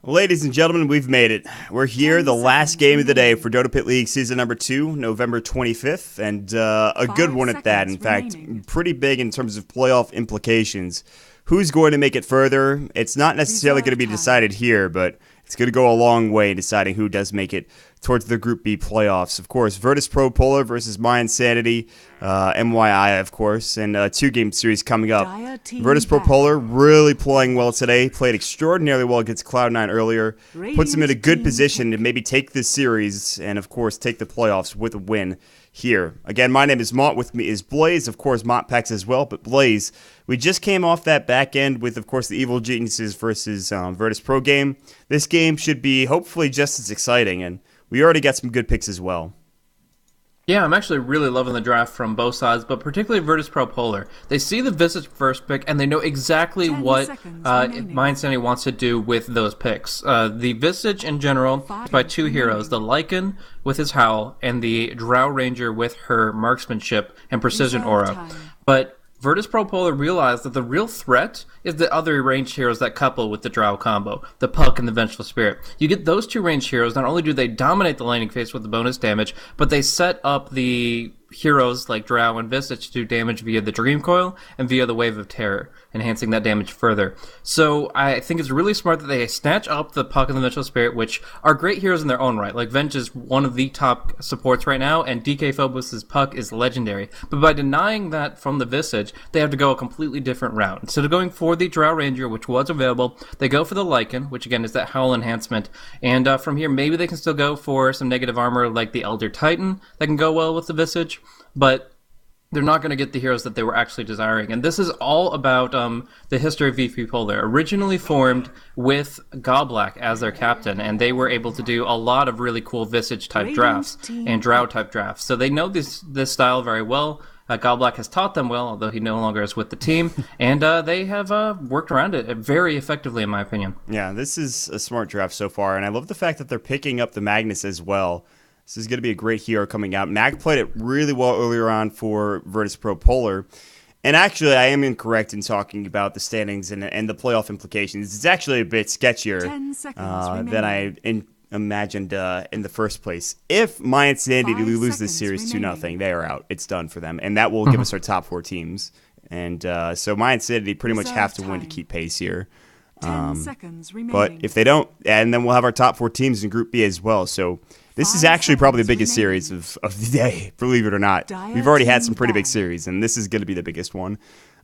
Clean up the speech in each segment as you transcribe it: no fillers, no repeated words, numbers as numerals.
Ladies and gentlemen, we've made it. We're here, the last game of the day for DotaPit League Season number 2, November 25th, and a good one at that. In fact, pretty big in terms of playoff implications. Who's going to make it further? It's not necessarily going to be decided here, but it's going to go a long way in deciding who does make it towards the Group B playoffs. Of course, Virtus Pro Polar versus mYi, mYi, of course, and a two-game series coming up. Virtus Pro Polar really playing well today, played extraordinarily well against Cloud9 earlier, puts them in a good position to maybe take this series and, of course, take the playoffs with a win here. Again, my name is Mott. With me is Blaze, of course, Mott Pex as well, but Blaze, we just came off that back end with, of course, the Evil Geniuses versus Virtus Pro game. This game should be hopefully just as exciting, and we already got some good picks as well. Yeah, I'm actually really loving the draft from both sides, but particularly Virtus Pro Polar. They see the Visage first pick, and they know exactly what mYi wants to do with those picks. The Visage, in general, is by two heroes, the Lycan with his Howl, and the Drow Ranger with her marksmanship and precision aura. But Virtus Pro Polar realized that the real threat is the other ranged heroes that couple with the Drow combo, the Puck and the Vengeful Spirit. You get those two ranged heroes, not only do they dominate the laning phase with the bonus damage, but they set up the heroes like Drow and Visage to do damage via the Dream Coil and via the Wave of Terror, enhancing that damage further. So I think it's really smart that they snatch up the Puck and the Vengeful Spirit, which are great heroes in their own right. Like, Venge is one of the top supports right now, and DK Phobos' Puck is legendary. But by denying that from the Visage, they have to go a completely different route. Instead of going for the Drow Ranger, which was available, they go for the Lycan, which again is that Howl enhancement. And from here, maybe they can still go for some negative armor like the Elder Titan that can go well with the Visage, but they're not going to get the heroes that they were actually desiring. And this is all about the history of VPP Polar. Originally formed with Goblak as their captain, and they were able to do a lot of really cool Visage-type drafts and Drow-type drafts. So they know this style very well. Goblak has taught them well, although he no longer is with the team, and they have worked around it very effectively, in my opinion. Yeah, this is a smart draft so far, and I love the fact that they're picking up the Magnus as well. This is going to be a great hero coming out. Mag played it really well earlier on for Virtus Pro Polar. And actually, I am incorrect in talking about the standings and the playoff implications. It's actually a bit sketchier than I imagined in the first place. If mYi lose this series 2-0, they are out. It's done for them. And that will give us our top 4 teams. And so mYi pretty much have to win to keep pace here. But if they don't, and then we'll have our top 4 teams in Group B as well. So this is actually probably the biggest series of the day, believe it or not. We've already had some pretty big series, and this is going to be the biggest one.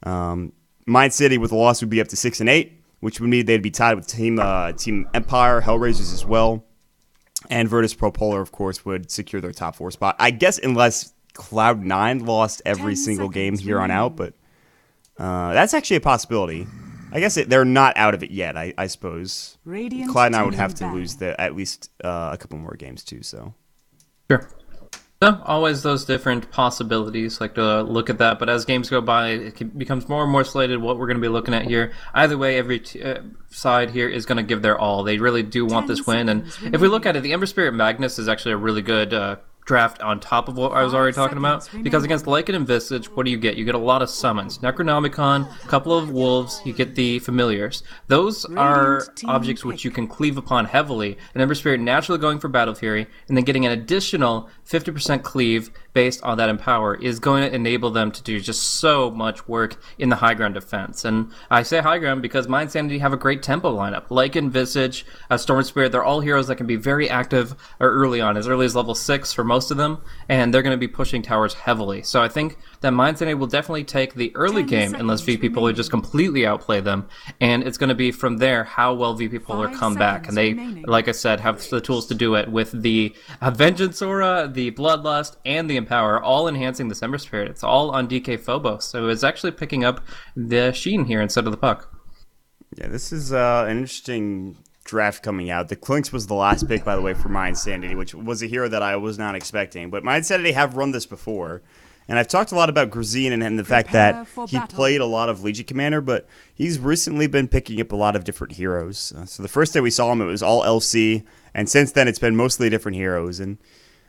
mYi with a loss would be up to 6-8, which would mean they'd be tied with Team Empire, Hellraisers as well. And Virtus Pro Polar, of course, would secure their top 4 spot. I guess unless Cloud9 lost every single game here on out, but that's actually a possibility. I guess they're not out of it yet, I suppose. Cloud9 would have to lose at least a couple more games, too. So, sure. So, always those different possibilities, like to look at that. But as games go by, it becomes more and more slated what we're going to be looking at here. Either way, every side here is going to give their all. They really do want this win. And if we look at it, the Ember Spirit Magnus is actually a really good draft on top of what I was already talking about, because against Lycan and Visage, what do you get? You get a lot of summons. Necronomicon, a couple of wolves, you get the familiars. Those are objects which you can cleave upon heavily, and Ember Spirit naturally going for Battle Fury, and then getting an additional 50% cleave based on that Empower is going to enable them to do just so much work in the high ground defense. And I say high ground because Mind Sanity have a great tempo lineup. Lycan, Visage, Storm Spirit, they're all heroes that can be very active early on, as early as level 6 for most of them, and they're going to be pushing towers heavily. So I think that Mind Sanity will definitely take the early game unless VP Polar just completely outplay them, and it's going to be from there how well VP Polar come back. And they, like I said, have the tools to do it with the Vengeance Aura, the Bloodlust, and the Empower, all enhancing the Ember Spirit. It's all on DK Phobos, so it's actually picking up the Sheen here instead of the puck. Yeah, this is an interesting draft coming out. The Clinks was the last pick, by the way, for Mind Sanity, which was a hero that I was not expecting. But Mind Sanity have run this before, and I've talked a lot about Grazine and the fact that he played a lot of Legion Commander, but he's recently been picking up a lot of different heroes. So the first day we saw him, it was all LC, and since then it's been mostly different heroes. And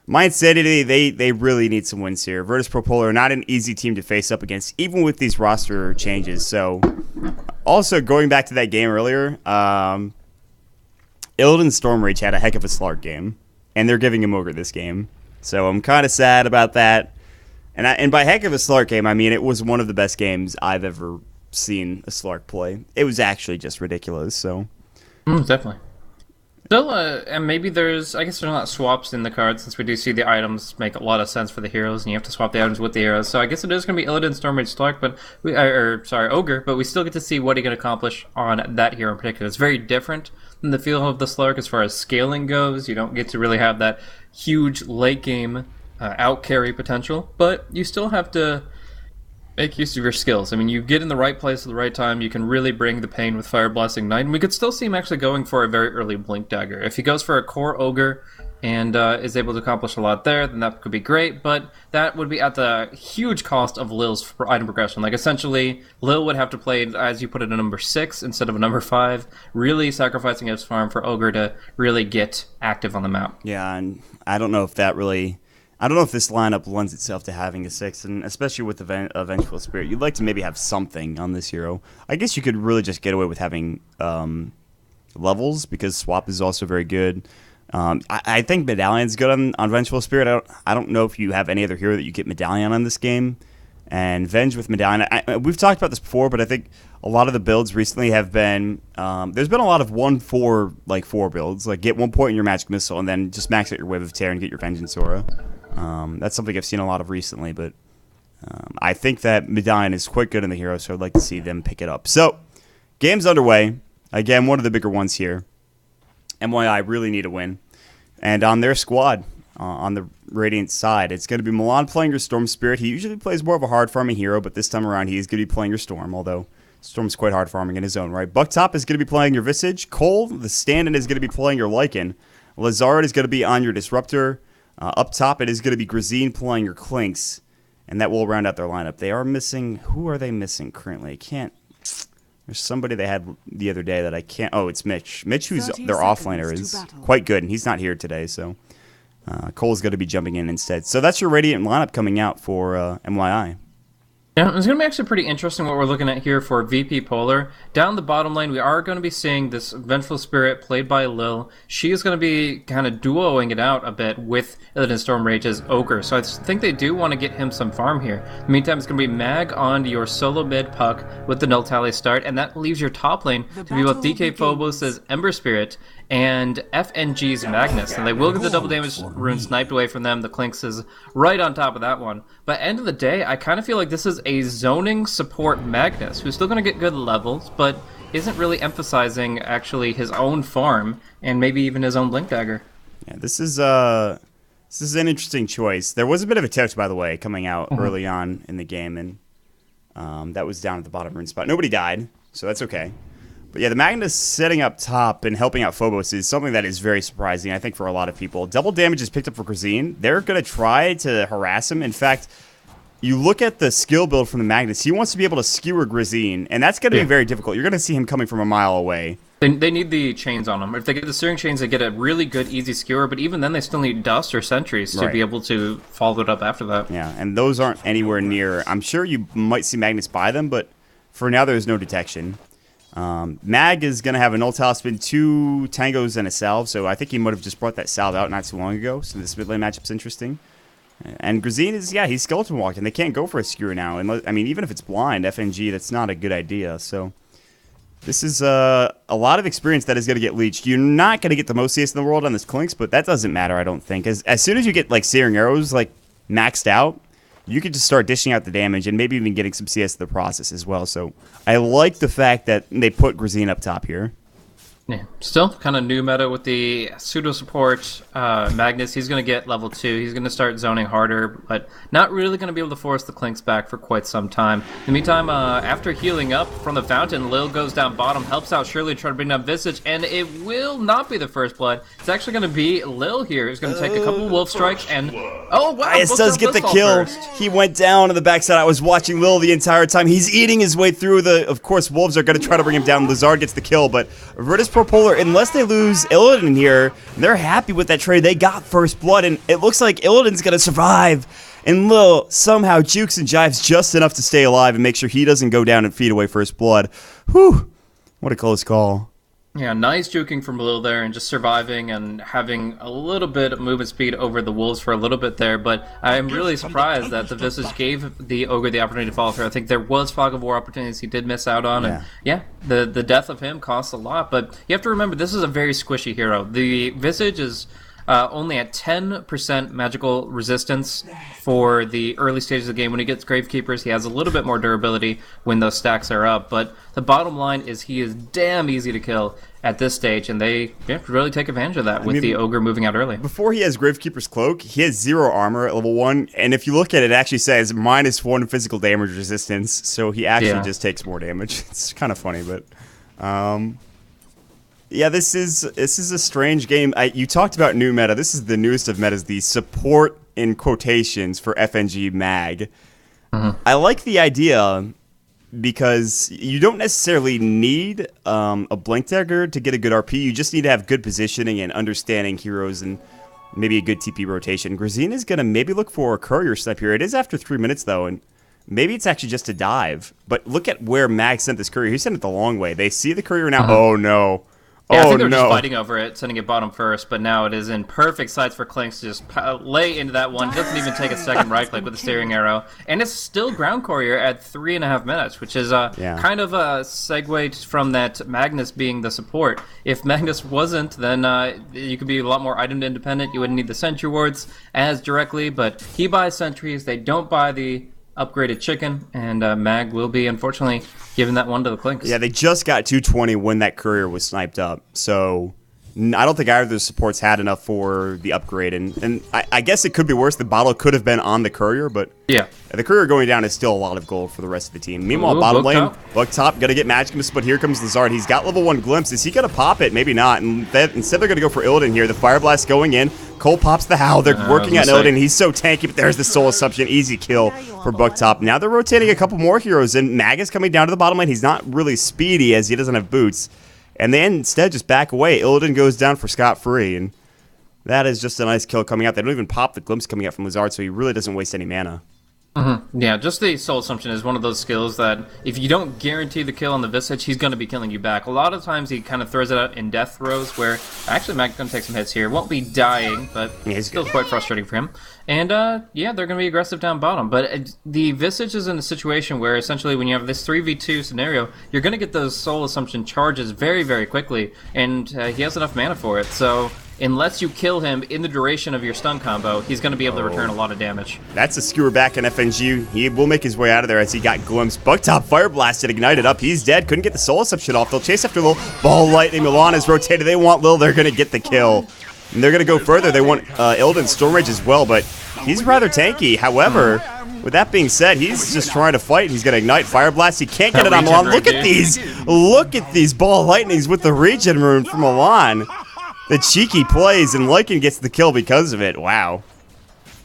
Mind Sanity, they really need some wins here. Virtus Pro Polar are not an easy team to face up against, even with these roster changes. So, also going back to that game earlier, Illidan Stormrage had a heck of a Slark game, and they're giving him Ogre this game. So I'm kind of sad about that. And by heck of a Slark game, I mean it was one of the best games I've ever seen a Slark play. It was actually just ridiculous. So, definitely. Still, and maybe there's, I guess there's not swaps in the cards, since we do see the items make a lot of sense for the heroes, and you have to swap the items with the heroes. So I guess it is going to be Illidan Stormrage Slark, but Ogre, but we still get to see what he can accomplish on that hero in particular. It's very different than the feel of the Slark as far as scaling goes. You don't get to really have that huge late game out carry potential, but you still have to make use of your skills. I mean, you get in the right place at the right time, you can really bring the pain with Fire Blasting Knight, and we could still see him actually going for a very early Blink Dagger. If he goes for a core Ogre and is able to accomplish a lot there, then that could be great, but that would be at the huge cost of Lil's item progression. Like, essentially, Lil would have to play, as you put it, a number 6 instead of a number 5, really sacrificing his farm for Ogre to really get active on the map. Yeah, and I don't know if this lineup lends itself to having a 6, and especially with the Vengeful Spirit. You'd like to maybe have something on this hero. I guess you could really just get away with having levels, because Swap is also very good. I think Medallion's good on Vengeful Spirit. I don't know if you have any other hero that you get Medallion on this game. And Venge with Medallion, we've talked about this before, but I think a lot of the builds recently have been, there's been a lot of 1-4 builds, like get 1 point in your Magic Missile and then just max out your Wave of Tear and get your Vengeance Aura. That's something I've seen a lot of recently, but I think that Medallion is quite good in the hero, so I'd like to see them pick it up. So, game's underway. Again, one of the bigger ones here. mYi really need a win. And on their squad, on the Radiant side, it's going to be Milan playing your Storm Spirit. He usually plays more of a hard farming hero, but this time around he is going to be playing your Storm, although Storm's quite hard farming in his own right. Bucktop is going to be playing your Visage. Cole, the stand-in, is going to be playing your Lycan. Lazard is going to be on your Disruptor. Up top, it is going to be Grazine playing your Clinks, and that will round out their lineup. They are missing... Who are they missing currently? I can't... There's somebody they had the other day that I can't... Oh, it's Mitch. Mitch, who's their offlaner, is quite good, and he's not here today, so... Cole's going to be jumping in instead. So that's your Radiant lineup coming out for mYi. Yeah, it's going to be actually pretty interesting what we're looking at here for VP Polar. Down the bottom lane, we are going to be seeing this Vengeful Spirit played by Lil. She is going to be kind of duoing it out a bit with Illidan Stormrage's Ogre. So I think they do want to get him some farm here. In the meantime, it's going to be Mag on your solo mid puck with the Null Tally start, and that leaves your top lane to be both DK Phobos' Ember Spirit and FNG's Magnus. And they will get the double damage rune sniped away from them. The Clinks is right on top of that one. But end of the day, I kind of feel like this is a zoning support Magnus, who's still going to get good levels, but isn't really emphasizing actually his own farm and maybe even his own Blink Dagger. Yeah, this is an interesting choice. There was a bit of a tilt, by the way, coming out early on in the game, and that was down at the bottom rune spot. Nobody died, so that's okay. But yeah, the Magnus setting up top and helping out Phobos is something that is very surprising, I think, for a lot of people. Double damage is picked up for Grazine. They're going to try to harass him. In fact, you look at the skill build from the Magnus, he wants to be able to skewer Grazine, and that's going to be very difficult. You're going to see him coming from a mile away. They need the chains on them. If they get the searing chains, they get a really good, easy skewer, but even then they still need dust or sentries to be able to follow it up after that. Yeah, and those aren't anywhere near. I'm sure you might see Magnus buy them, but for now there's no detection. Mag is going to have an ult spin, 2 tangos, and a salve, so I think he might have just brought that salve out not too long ago, so this mid lane matchup's interesting. And Grazine is, yeah, he's skeleton walking. They can't go for a skewer now. I mean, even if it's blind, FNG, that's not a good idea, so... This is a lot of experience that is going to get leached. You're not going to get the most CS in the world on this Clinks, but that doesn't matter, I don't think. As soon as you get, like, Searing Arrows, like, maxed out, you could just start dishing out the damage and maybe even getting some CS in the process as well. So I like the fact that they put Grazine up top here. Yeah, still kind of new meta with the pseudo support Magnus. He's going to get level 2. He's going to start zoning harder, but not really going to be able to force the Clinks back for quite some time. In the meantime, after healing up from the fountain, Lil goes down bottom, helps out Shirley, trying to bring down Visage, and it will not be the first blood. It's actually going to be Lil here. He's going to take a couple wolf strikes, and oh wow! It does get the kill. First. He went down on the backside. I was watching Lil the entire time. He's eating his way through the. Of course, wolves are going to try to bring him down. Lazard gets the kill, but Virtus Pro Polar, unless they lose Illidan here, they're happy with that trade. They got first blood, and it looks like Illidan's going to survive. And Lil somehow jukes and jives just enough to stay alive and make sure he doesn't go down and feed away first blood. Whew. What a close call. Yeah, nice juking from Lil there and just surviving and having a little bit of movement speed over the wolves for a little bit there, but I'm really surprised that the Visage gave the Ogre the opportunity to follow through. I think there was Fog of War opportunities he did miss out on, and yeah, the death of him costs a lot, but you have to remember this is a very squishy hero. The Visage is only at 10% magical resistance for the early stages of the game. When he gets Gravekeepers, he has a little bit more durability when those stacks are up, but the bottom line is he is damn easy to kill at this stage, and they really take advantage of that with the Ogre moving out early. Before he has Gravekeeper's Cloak, he has 0 armor at level 1, and if you look at it, it actually says -1 physical damage resistance, so he actually just takes more damage. It's kind of funny, but... yeah, this is a strange game. You talked about new meta. This is the newest of metas, the support in quotations for FNG Mag. I like the idea because you don't necessarily need a Blink Dagger to get a good RP. You just need to have good positioning and understanding heroes and maybe a good TP rotation. Grazine is going to maybe look for a courier snipe here. It is after 3 minutes, though, and maybe it's actually just a dive. But look at where Mag sent this courier. He sent it the long way. They see the courier now. Oh, no. Yeah, I think they were just fighting over it, sending it bottom first, but now it is in perfect sights for Clinks to just lay into that one. Doesn't even take a second right click with the steering arrow. And it's still ground courier at 3.5 minutes, which is kind of a segue from that Magnus being the support. If Magnus wasn't, then you could be a lot more item independent. You wouldn't need the sentry wards as directly, but he buys sentries. They don't buy the upgraded chicken, and Mag will be, unfortunately, giving that one to the Clinks. Yeah, they just got 220 when that courier was sniped up, so I don't think either of those supports had enough for the upgrade, and I guess it could be worse. The bottle could have been on the courier, but yeah, the courier going down is still a lot of gold for the rest of the team. Meanwhile, bottom lane, Buck top, gonna get Magic Mist, but here comes Lazard. He's got level 1 Glimpse. Is he gonna pop it? Maybe not. And instead they're gonna go for Illidan here. The Fire Blast going in. Cole pops the Howl. They're working on Illidan. He's so tanky, but there's the Soul Assumption. Easy kill for Buck top. Now they're rotating a couple more heroes, and Mag is coming down to the bottom lane. He's not really speedy as he doesn't have boots. And they instead just back away. Illidan goes down for scot-free, and that is just a nice kill coming out. They don't even pop the Glimpse coming out from Lazard, so he really doesn't waste any mana. Yeah, just the Soul Assumption is one of those skills that if you don't guarantee the kill on the Visage, he's going to be killing you back. A lot of times he kind of throws it out in death throws where actually Mag's going to take some hits here. Won't be dying, but it's still quite frustrating for him. And yeah, they're going to be aggressive down bottom. But the Visage is in a situation where essentially when you have this 3v2 scenario, you're going to get those Soul Assumption charges very, very quickly. And he has enough mana for it. So unless you kill him in the duration of your stun combo, he's going to be able to return a lot of damage. That's a skewer back in FNG. He will make his way out of there as he got Glimpse. Bugtop Fire Blasted, ignited up. He's dead. Couldn't get the Soul Assumption off. They'll chase after Lil. Ball Lightning. Milan is rotated. They want Lil. They're going to get the kill. And they're going to go further. They want Illidan Storm Rage as well, but he's rather tanky. However, with that being said, he's just trying to fight. He's going to ignite Fire Blast. He can't get it on Milan. Look at these. Look at these Ball Lightnings with the regen rune from Milan. The cheeky plays, and Lycan gets the kill because of it. Wow.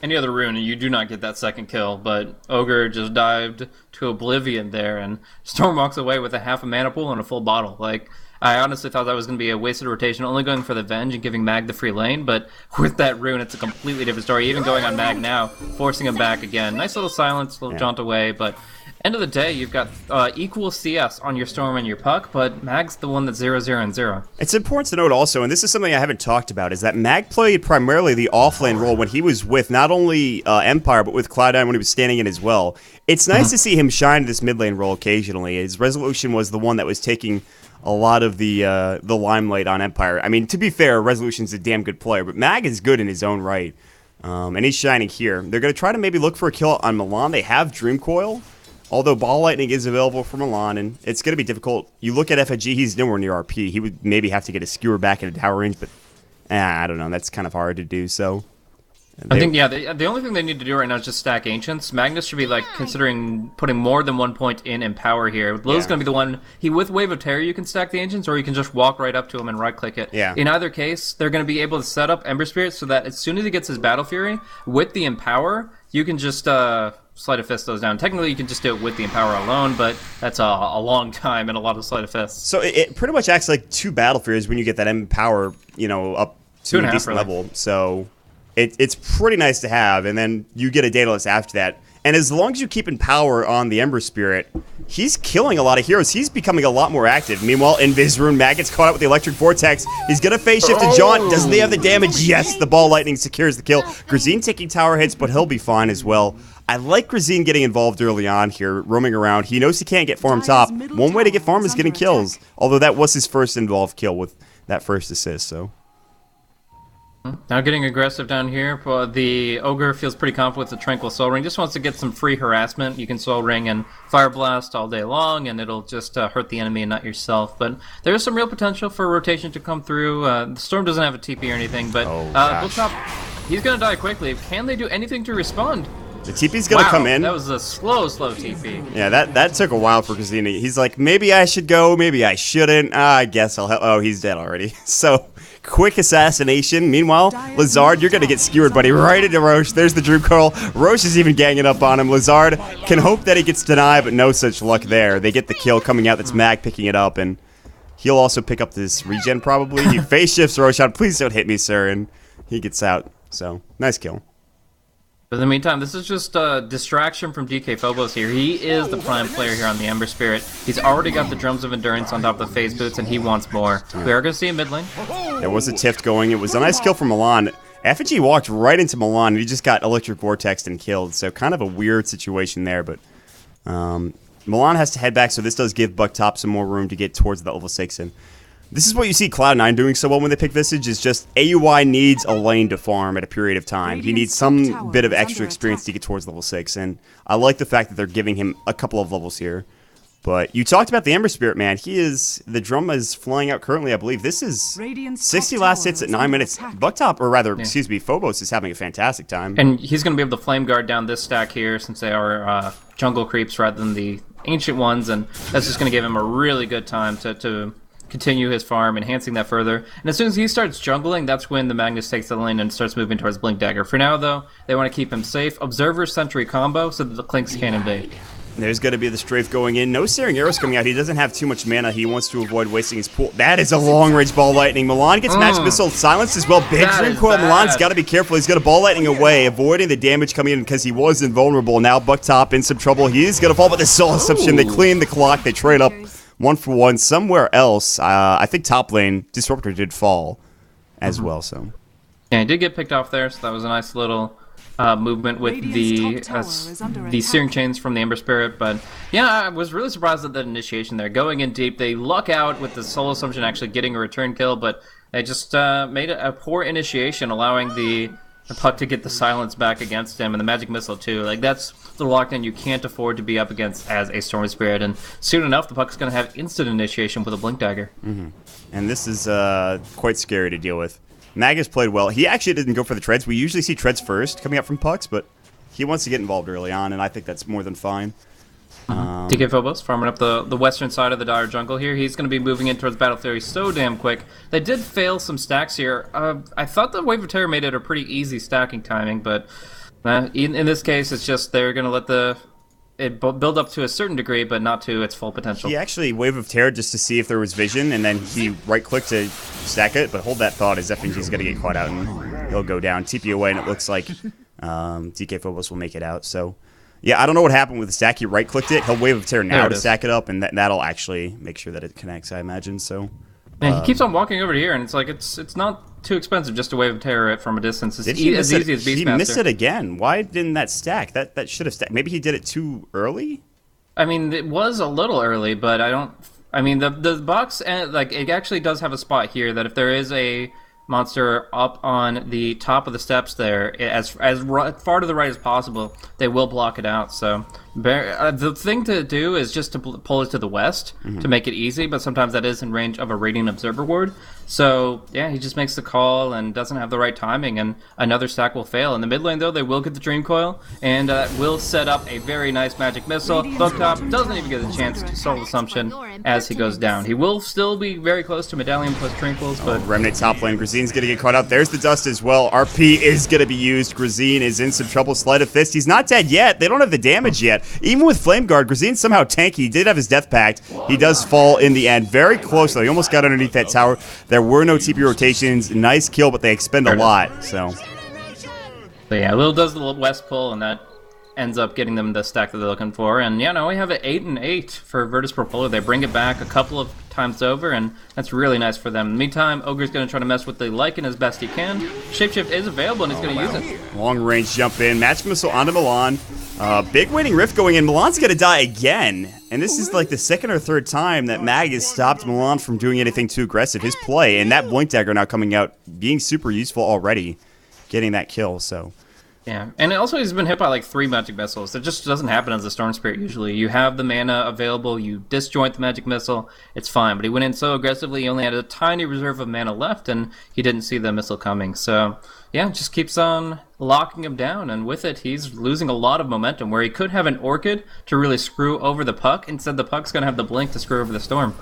Any other rune, and you do not get that second kill, but Ogre just dived to oblivion there, and Storm walks away with a half a mana pool and a full bottle. Like, I honestly thought that was going to be a wasted rotation, only going for the Venge and giving Mag the free lane, but with that rune, it's a completely different story. Even going on Mag now, forcing him back again. Nice little silence, little jaunt away, but end of the day, you've got equal CS on your Storm and your Puck, but Mag's the one that's 0-0 and 0. It's important to note also, and this is something I haven't talked about, is that Mag played primarily the offlane role when he was with not only Empire, but with Cloud9 when he was standing in as well. It's nice to see him shine this mid lane role occasionally. His Resolution was the one that was taking a lot of the limelight on Empire. I mean, to be fair, Resolution's a damn good player, but Mag is good in his own right, and he's shining here. They're going to try to maybe look for a kill on Milan. They have Dream Coil. Although Ball Lightning is available for Milan, and it's going to be difficult. You look at FNG, he's nowhere near RP. He would maybe have to get a skewer back into tower range, but I don't know. That's kind of hard to do, so... I think, yeah, the only thing they need to do right now is just stack Ancients. Magnus should be, like, considering putting more than 1 point in Power here. Lil's going to be the one... With Wave of Terror, you can stack the Ancients, or you can just walk right up to him and right-click it. Yeah. In either case, they're going to be able to set up Ember Spirit so that as soon as he gets his Battle Fury, with the Empower, you can just... Sleight of Fist those down. Technically, you can just do it with the Empower alone, but that's a long time and a lot of Sleight of Fists. So it pretty much acts like 2 Battle Furies when you get that Empower, up to a decent level. So it's pretty nice to have, and then you get a Daedalus after that. And as long as you keep Empower on the Ember Spirit, he's killing a lot of heroes. He's becoming a lot more active. Meanwhile, Invis Rune, Mag gets caught up with the Electric Vortex. He's going to phase shift to Jaunt. Doesn't he have the damage? Yes, the Ball Lightning secures the kill. Grazine taking tower hits, but he'll be fine as well. I like Grazine getting involved early on here, roaming around. He knows he can't get farm top. One way to get farm is getting kills, although that was his first involved kill with that first assist, so... Now getting aggressive down here, the Ogre feels pretty confident with the Tranquil Soul Ring, just wants to get some free harassment. You can Soul Ring and Fire Blast all day long, and it'll just hurt the enemy and not yourself. But there is some real potential for rotation to come through. The Storm doesn't have a TP or anything, but Bookshop, he's going to die quickly. Can they do anything to respond? The TP's gonna come in. That was a slow TP. Yeah, that took a while for Grazini. He's like, maybe I should go, maybe I shouldn't. I guess I'll help. Oh, he's dead already. So, quick assassination. Meanwhile, Lazard, you're gonna get skewered, buddy. Right into Roche. There's the Dream Coil. Roche is even ganging up on him. Lazard can hope that he gets denied, but no such luck there. They get the kill coming out. That's Mag picking it up, and he'll also pick up this regen probably. He face shifts Roche out. Please don't hit me, sir. And he gets out. So, nice kill. But in the meantime, this is just a distraction from DK Phobos here. He is the prime player here on the Ember Spirit. He's already got the Drums of Endurance on top of the Phase Boots, and he wants more. We are going to see a mid lane. There was a Tift going. It was a nice kill from Milan. FNG walked right into Milan, and he just got Electric Vortexed and killed. So kind of a weird situation there, but Milan has to head back, so this does give Bucktop some more room to get towards that level 6. And this is what you see Cloud9 doing so well when they pick Visage, is just AUI needs a lane to farm at a period of time. He needs some bit of extra experience to get towards level 6, and I like the fact that they're giving him a couple of levels here. But you talked about the Ember Spirit, man. The drum is flying out currently, I believe. This is 60 last hits at 9 minutes. Bucktop, or rather, excuse me, Phobos is having a fantastic time. And he's going to be able to Flame Guard down this stack here, since they are jungle creeps rather than the ancient ones, and that's just going to give him a really good time to continue his farm, enhancing that further. And as soon as he starts jungling, that's when the Magnus takes the lane and starts moving towards Blink Dagger. For now, though, they want to keep him safe. Observer Sentry combo so that the Clinks can't invade. There's going to be the strafe going in. No Searing Arrows coming out. He doesn't have too much mana. He wants to avoid wasting his pool. That is a long-range Ball Lightning. Milan gets Magic Missile silenced as well. Big Dream Coil. Milan's got to be careful. He's going to Ball Lightning away, avoiding the damage coming in because he was invulnerable. Now Bucktop in some trouble. He is going to fall, but the Soul Assumption. They clean the clock. They trade up 1-for-1 somewhere else. I think top lane Disruptor did fall as well. So yeah, he did get picked off there, so that was a nice little movement with the Searing Chains from the Ember Spirit. But yeah, I was really surprised at that initiation there. Going in deep, they luck out with the Soul Assumption actually getting a return kill, but they just made a poor initiation, allowing the Puck to get the silence back against him, and the Magic Missile too. Like, that's the lockdown you can't afford to be up against as a Storm Spirit, and soon enough the Puck's going to have instant initiation with a Blink Dagger. And this is quite scary to deal with. Magus played well. He actually didn't go for the treads. We usually see treads first coming out from Pucks, but he wants to get involved early on, and I think that's more than fine. DK Phobos farming up the western side of the Dire Jungle here. He's going to be moving in towards Battle Fury so damn quick. They did fail some stacks here. I thought the Wave of Terror made it a pretty easy stacking timing, but in this case, it's just they're going to let the build up to a certain degree, but not to its full potential. He actually Wave of Terror just to see if there was vision, and then he right-clicked to stack it, but hold that thought as FNG's going to get caught out, and he'll go down. TP away, and it looks like DK Phobos will make it out. So, yeah, I don't know what happened with the stack. He right-clicked it. He'll Wave of Terror now to stack it up, and that'll actually make sure that it connects, I imagine. So, and he keeps on walking over to here, and it's like it's not too expensive just to Wave of Terror it from a distance. It's as easy as Beastmaster. He missed it again. Why didn't that stack? That should have stacked. Maybe he did it too early? I mean, it was a little early, but I don't... I mean, the box, like, it actually does have a spot here that if there is a monster up on the top of the steps there, as far to the right as possible, they will block it out. So the thing to do is just to pull it to the west to make it easy, but sometimes that is in range of a Radiant Observer ward. So, yeah, he just makes the call and doesn't have the right timing, and another stack will fail. In the mid lane, though, they will get the Dream Coil, and will set up a very nice Magic Missile. Booktop doesn't even get a chance to Soul Assumption as he goes down. He will still be very close to Medallion plus Tranquils, but... Remnant top lane. Grazine's going to get caught out. There's the dust as well. RP is going to be used. Grazine is in some trouble. Sleight of Fist. He's not dead yet. They don't have the damage yet. Even with Flame Guard, Grazine's somehow tanky. He did have his Death Pact. He does fall in the end. Very close, though. He almost got underneath that tower. There were no TP rotations. Nice kill, but they expend a lot, so... But yeah, Lil does the west pull, and that ends up getting them the stack that they're looking for. And yeah, now we have an 8-8 for Virtus Pro Polar. They bring it back a couple of times over, and that's really nice for them. In the meantime, Ogre's going to try to mess with the Lycan as best he can. Shapeshift is available, and he's going to use it. Long range jump in. Magic Missile onto Milan. Big Waning Rift going in. Milan's going to die again. And this is like the second or third time that Mag has stopped Milan from doing anything too aggressive. His play, and that Blink Dagger now coming out, being super useful already, getting that kill, so... Yeah, and also he's been hit by like 3 Magic Missiles. That just doesn't happen as a Storm Spirit usually. You have the mana available, you disjoint the Magic Missile, it's fine. But he went in so aggressively, he only had a tiny reserve of mana left, and he didn't see the missile coming. So, yeah, just keeps on locking him down, and with it, he's losing a lot of momentum, where he could have an Orchid to really screw over the Puck. Instead, the Puck's going to have the Blink to screw over the Storm.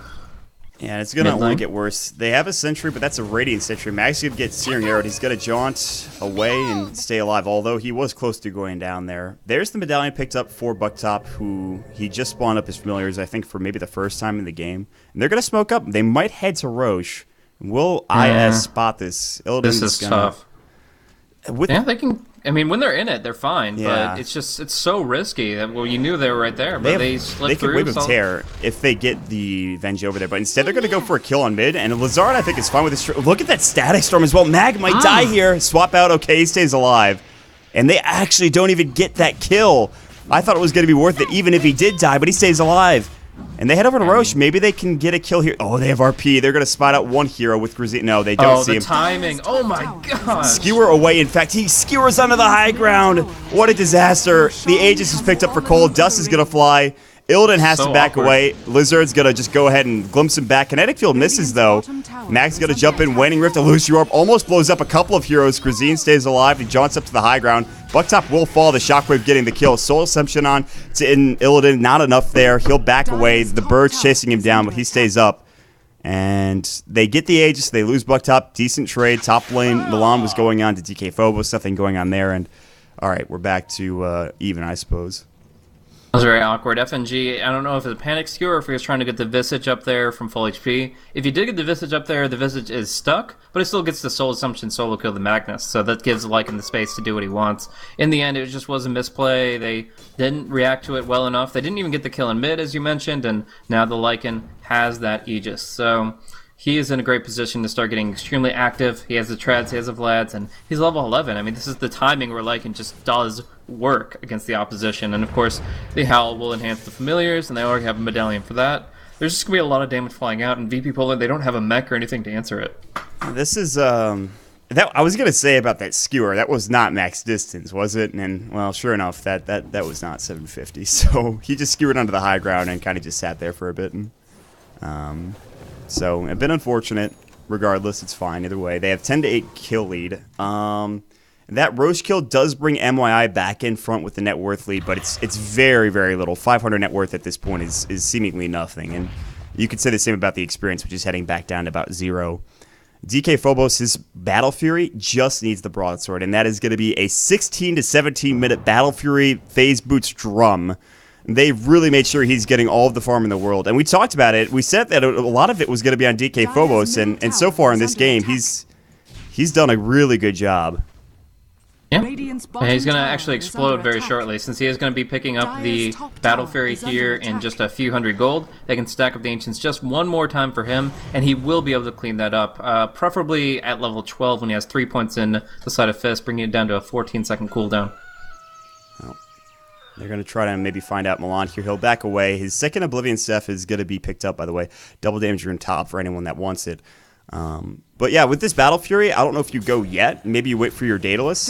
Yeah, it's going to only get worse. They have a Sentry, but that's a Radiant Sentry. Mag's going to get Searing Arrowed. He's going to jaunt away and stay alive, although he was close to going down there. There's the Medallion picked up for Bucktop, who he just spawned up his Familiars, I think, for maybe the first time in the game. And they're going to smoke up. They might head to Roche. Will IS spot this? This is tough. Yeah, they can... I mean, when they're in it, they're fine, but it's so risky. Well, you knew they were right there, but they slipped through. They can Wave of Tear if they get the Venge over there, but instead they're going to go for a kill on mid, and Lazard, I think, is fine with this. Look at that Static Storm as well. Mag might die here. Swap out, okay, he stays alive. And they actually don't even get that kill. I thought it was going to be worth it, even if he did die, but he stays alive. And they head over to Roche. Maybe they can get a kill here. Oh, they have RP. They're going to spot out one hero with Grazine. No, they don't see him. Oh, the timing. Oh, my God. Skewer away. In fact, he skewers onto the high ground. What a disaster. The Aegis is picked up for Cole. Dust is going to fly. Illidan has to back away. Lizard's going to just go ahead and glimpse him back. Kinetic Field misses, though. Mag's going to jump in. Waning Rift, Illusion Orb almost blows up a couple of heroes. Grazine stays alive. He jaunts up to the high ground. Bucktop will fall. The Shockwave getting the kill. Soul Assumption on to Illidan. Not enough there. He'll back away. The bird's chasing him down, but he stays up. And they get the Aegis. They lose Bucktop. Decent trade. Top lane, Milan was going on to DK Phobos. Nothing going on there. And all right, we're back to even, I suppose. That was very awkward. FNG, I don't know if it's a panic skewer or if he was trying to get the Visage up there from full HP. If you did get the Visage up there, the Visage is stuck, but it still gets the Soul Assumption solo kill the Magnus, so that gives Lycan the space to do what he wants. In the end, it just was a misplay. They didn't react to it well enough. They didn't even get the kill in mid, as you mentioned, and now the Lycan has that Aegis. So he is in a great position to start getting extremely active. He has the Treads, he has the Vlads, and he's level 11. I mean, this is the timing where Lycan just does work against the opposition. And of course, the Howl will enhance the Familiars, and they already have a Medallion for that. There's just going to be a lot of damage flying out, and VP Polar, they don't have a mech or anything to answer it. This is, I was going to say about that skewer, that was not max distance, was it? And, well, sure enough, that was not 750. So he just skewered onto the high ground and kind of just sat there for a bit. And, so, a bit unfortunate. Regardless, it's fine either way. They have 10-8 kill lead. That Roche kill does bring mYi back in front with the net worth lead, but it's very, very little. 500 net worth at this point is seemingly nothing. And you could say the same about the experience, which is heading back down to about 0. DK Phobos, his Battle Fury just needs the broadsword, and that is going to be a 16 to 17 minute Battle Fury phase boots drum. They've really made sure he's getting all of the farm in the world. And we talked about it. We said that a lot of it was going to be on DK Phobos, and so far in this game, he's done a really good job. Yeah, and he's going to actually explode very shortly, since he is going to be picking up the Battle Fury here in just a few hundred gold. They can stack up the Ancients just one more time for him, and he will be able to clean that up, preferably at level 12 when he has 3 points in the Sleight of Fist, bringing it down to a 14-second cooldown. Well, they're going to try to maybe find out Milan here. He'll back away. His second Oblivion Staff is going to be picked up, by the way. Double damage rune top for anyone that wants it. But yeah, with this Battle Fury, I don't know if you go yet. Maybe you wait for your Daedalus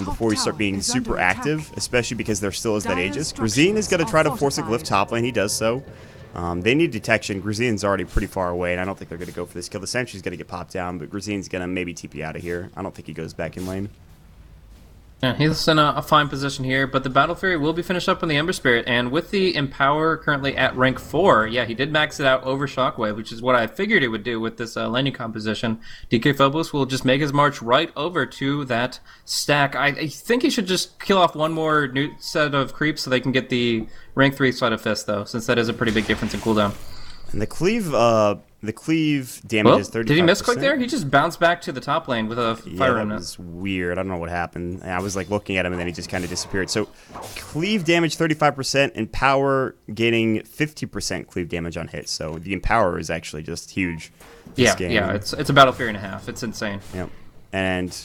before you start being super active, especially because there still is that Aegis. Grazine is going to try to force a glyph top lane. He does so. They need detection. Grazine's already pretty far away, and I don't think they're going to go for this kill. The Sentry's going to get popped down, but Grazine's going to maybe TP out of here. I don't think he goes back in lane. Yeah, he's in a fine position here, but the Battle Fury will be finished up on the Ember Spirit, and with the Empower currently at rank 4, yeah, he did max it out over Shockwave, which is what I figured he would do with this laning composition. DK Phobos will just make his march right over to that stack. I think he should just kill off one more new set of creeps so they can get the rank 3 Sleight of Fist, though, since that is a pretty big difference in cooldown. And the cleave damage is 35%. Did he misclick there? He just bounced back to the top lane with a fire remnant. That was weird. I don't know what happened. I was like looking at him and then he just kind of disappeared. So cleave damage 35%, Empower gaining 50% cleave damage on hits. So the Empower is actually just huge. Yeah, it's a Battle Fury and a half. It's insane. Yep. And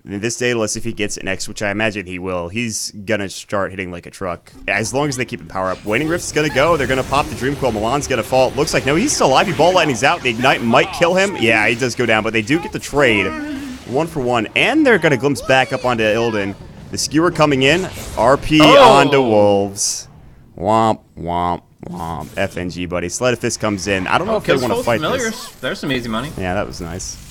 this Daedalus, if he gets it next, which I imagine he will, he's going to start hitting like a truck. As long as they keep him power up. Waning Rift's going to go. They're going to pop the Dream Coil. Milan's going to fall. It looks like, no, he's still alive. He ball lightning's out. The Ignite might kill him. Yeah, he does go down, but they do get the trade. 1 for 1. And they're going to glimpse back up onto Illidan. The Skewer coming in. RP onto Wolves. Womp, womp, womp. FNG, buddy. Sleight of Fist comes in. I don't know if they want to fight this. There's some easy money. Yeah, that was nice.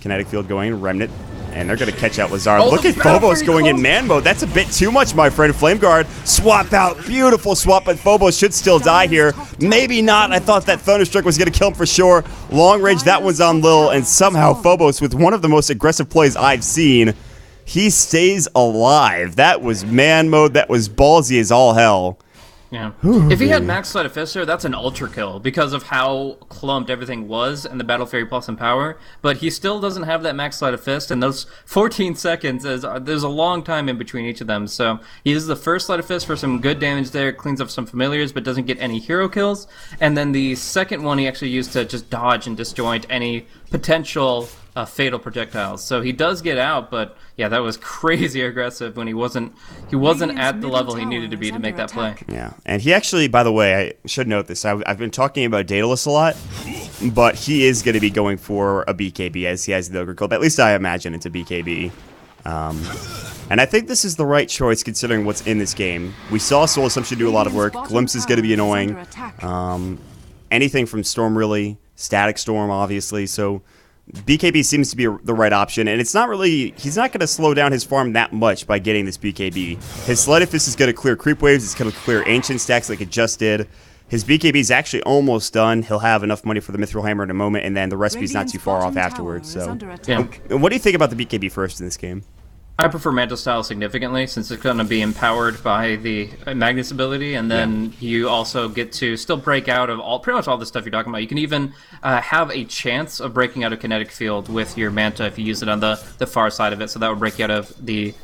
Kinetic Field going, Remnant. And they're going to catch out Lazar. Look at Phobos going in man mode. That's a bit too much, my friend. Flame Guard, swap out. Beautiful swap, but Phobos should still die here. Maybe not. I thought that Thunderstruck was going to kill him for sure. Long range, that one's on Lil. And somehow Phobos, with one of the most aggressive plays I've seen, he stays alive. That was man mode. That was ballsy as all hell. Yeah. If he had max Sleight of Fist there, that's an ultra kill because of how clumped everything was in the Battle Fury plus Empower. But he still doesn't have that max Sleight of Fist, and those 14 seconds, there's a long time in between each of them. So he uses the first Sleight of Fist for some good damage there, cleans up some familiars, but doesn't get any hero kills. And then the second one he actually used to just dodge and disjoint any potential fatal projectiles. So he does get out, but yeah, that was crazy aggressive when he wasn't at the level he needed to be to make that play. Yeah, and he actually, by the way, I should note this. I've been talking about Daedalus a lot, but he is going to be going for a BKB as he has the Ogre Club. At least I imagine it's a BKB. And I think this is the right choice considering what's in this game. We saw Soul Assumption do a lot of work. Glimpse is going to be annoying. Anything from Storm, really. Static Storm, obviously. So BKB seems to be the right option, and it's not really, he's not going to slow down his farm that much by getting this BKB. His Sleight of Fist is going to clear creep waves, it's going to clear ancient stacks like it just did. His BKB is actually almost done. He'll have enough money for the Mithril Hammer in a moment, and then the recipe's not too far off afterwards. So, yeah. What do you think about the BKB first in this game? I prefer Mantle Style significantly, since it's going to be empowered by the Magnus ability, and then you also get to still break out of pretty much all the stuff you're talking about. You can even have a chance of breaking out of Kinetic Field with your Manta if you use it on the far side of it, so that would break you out of the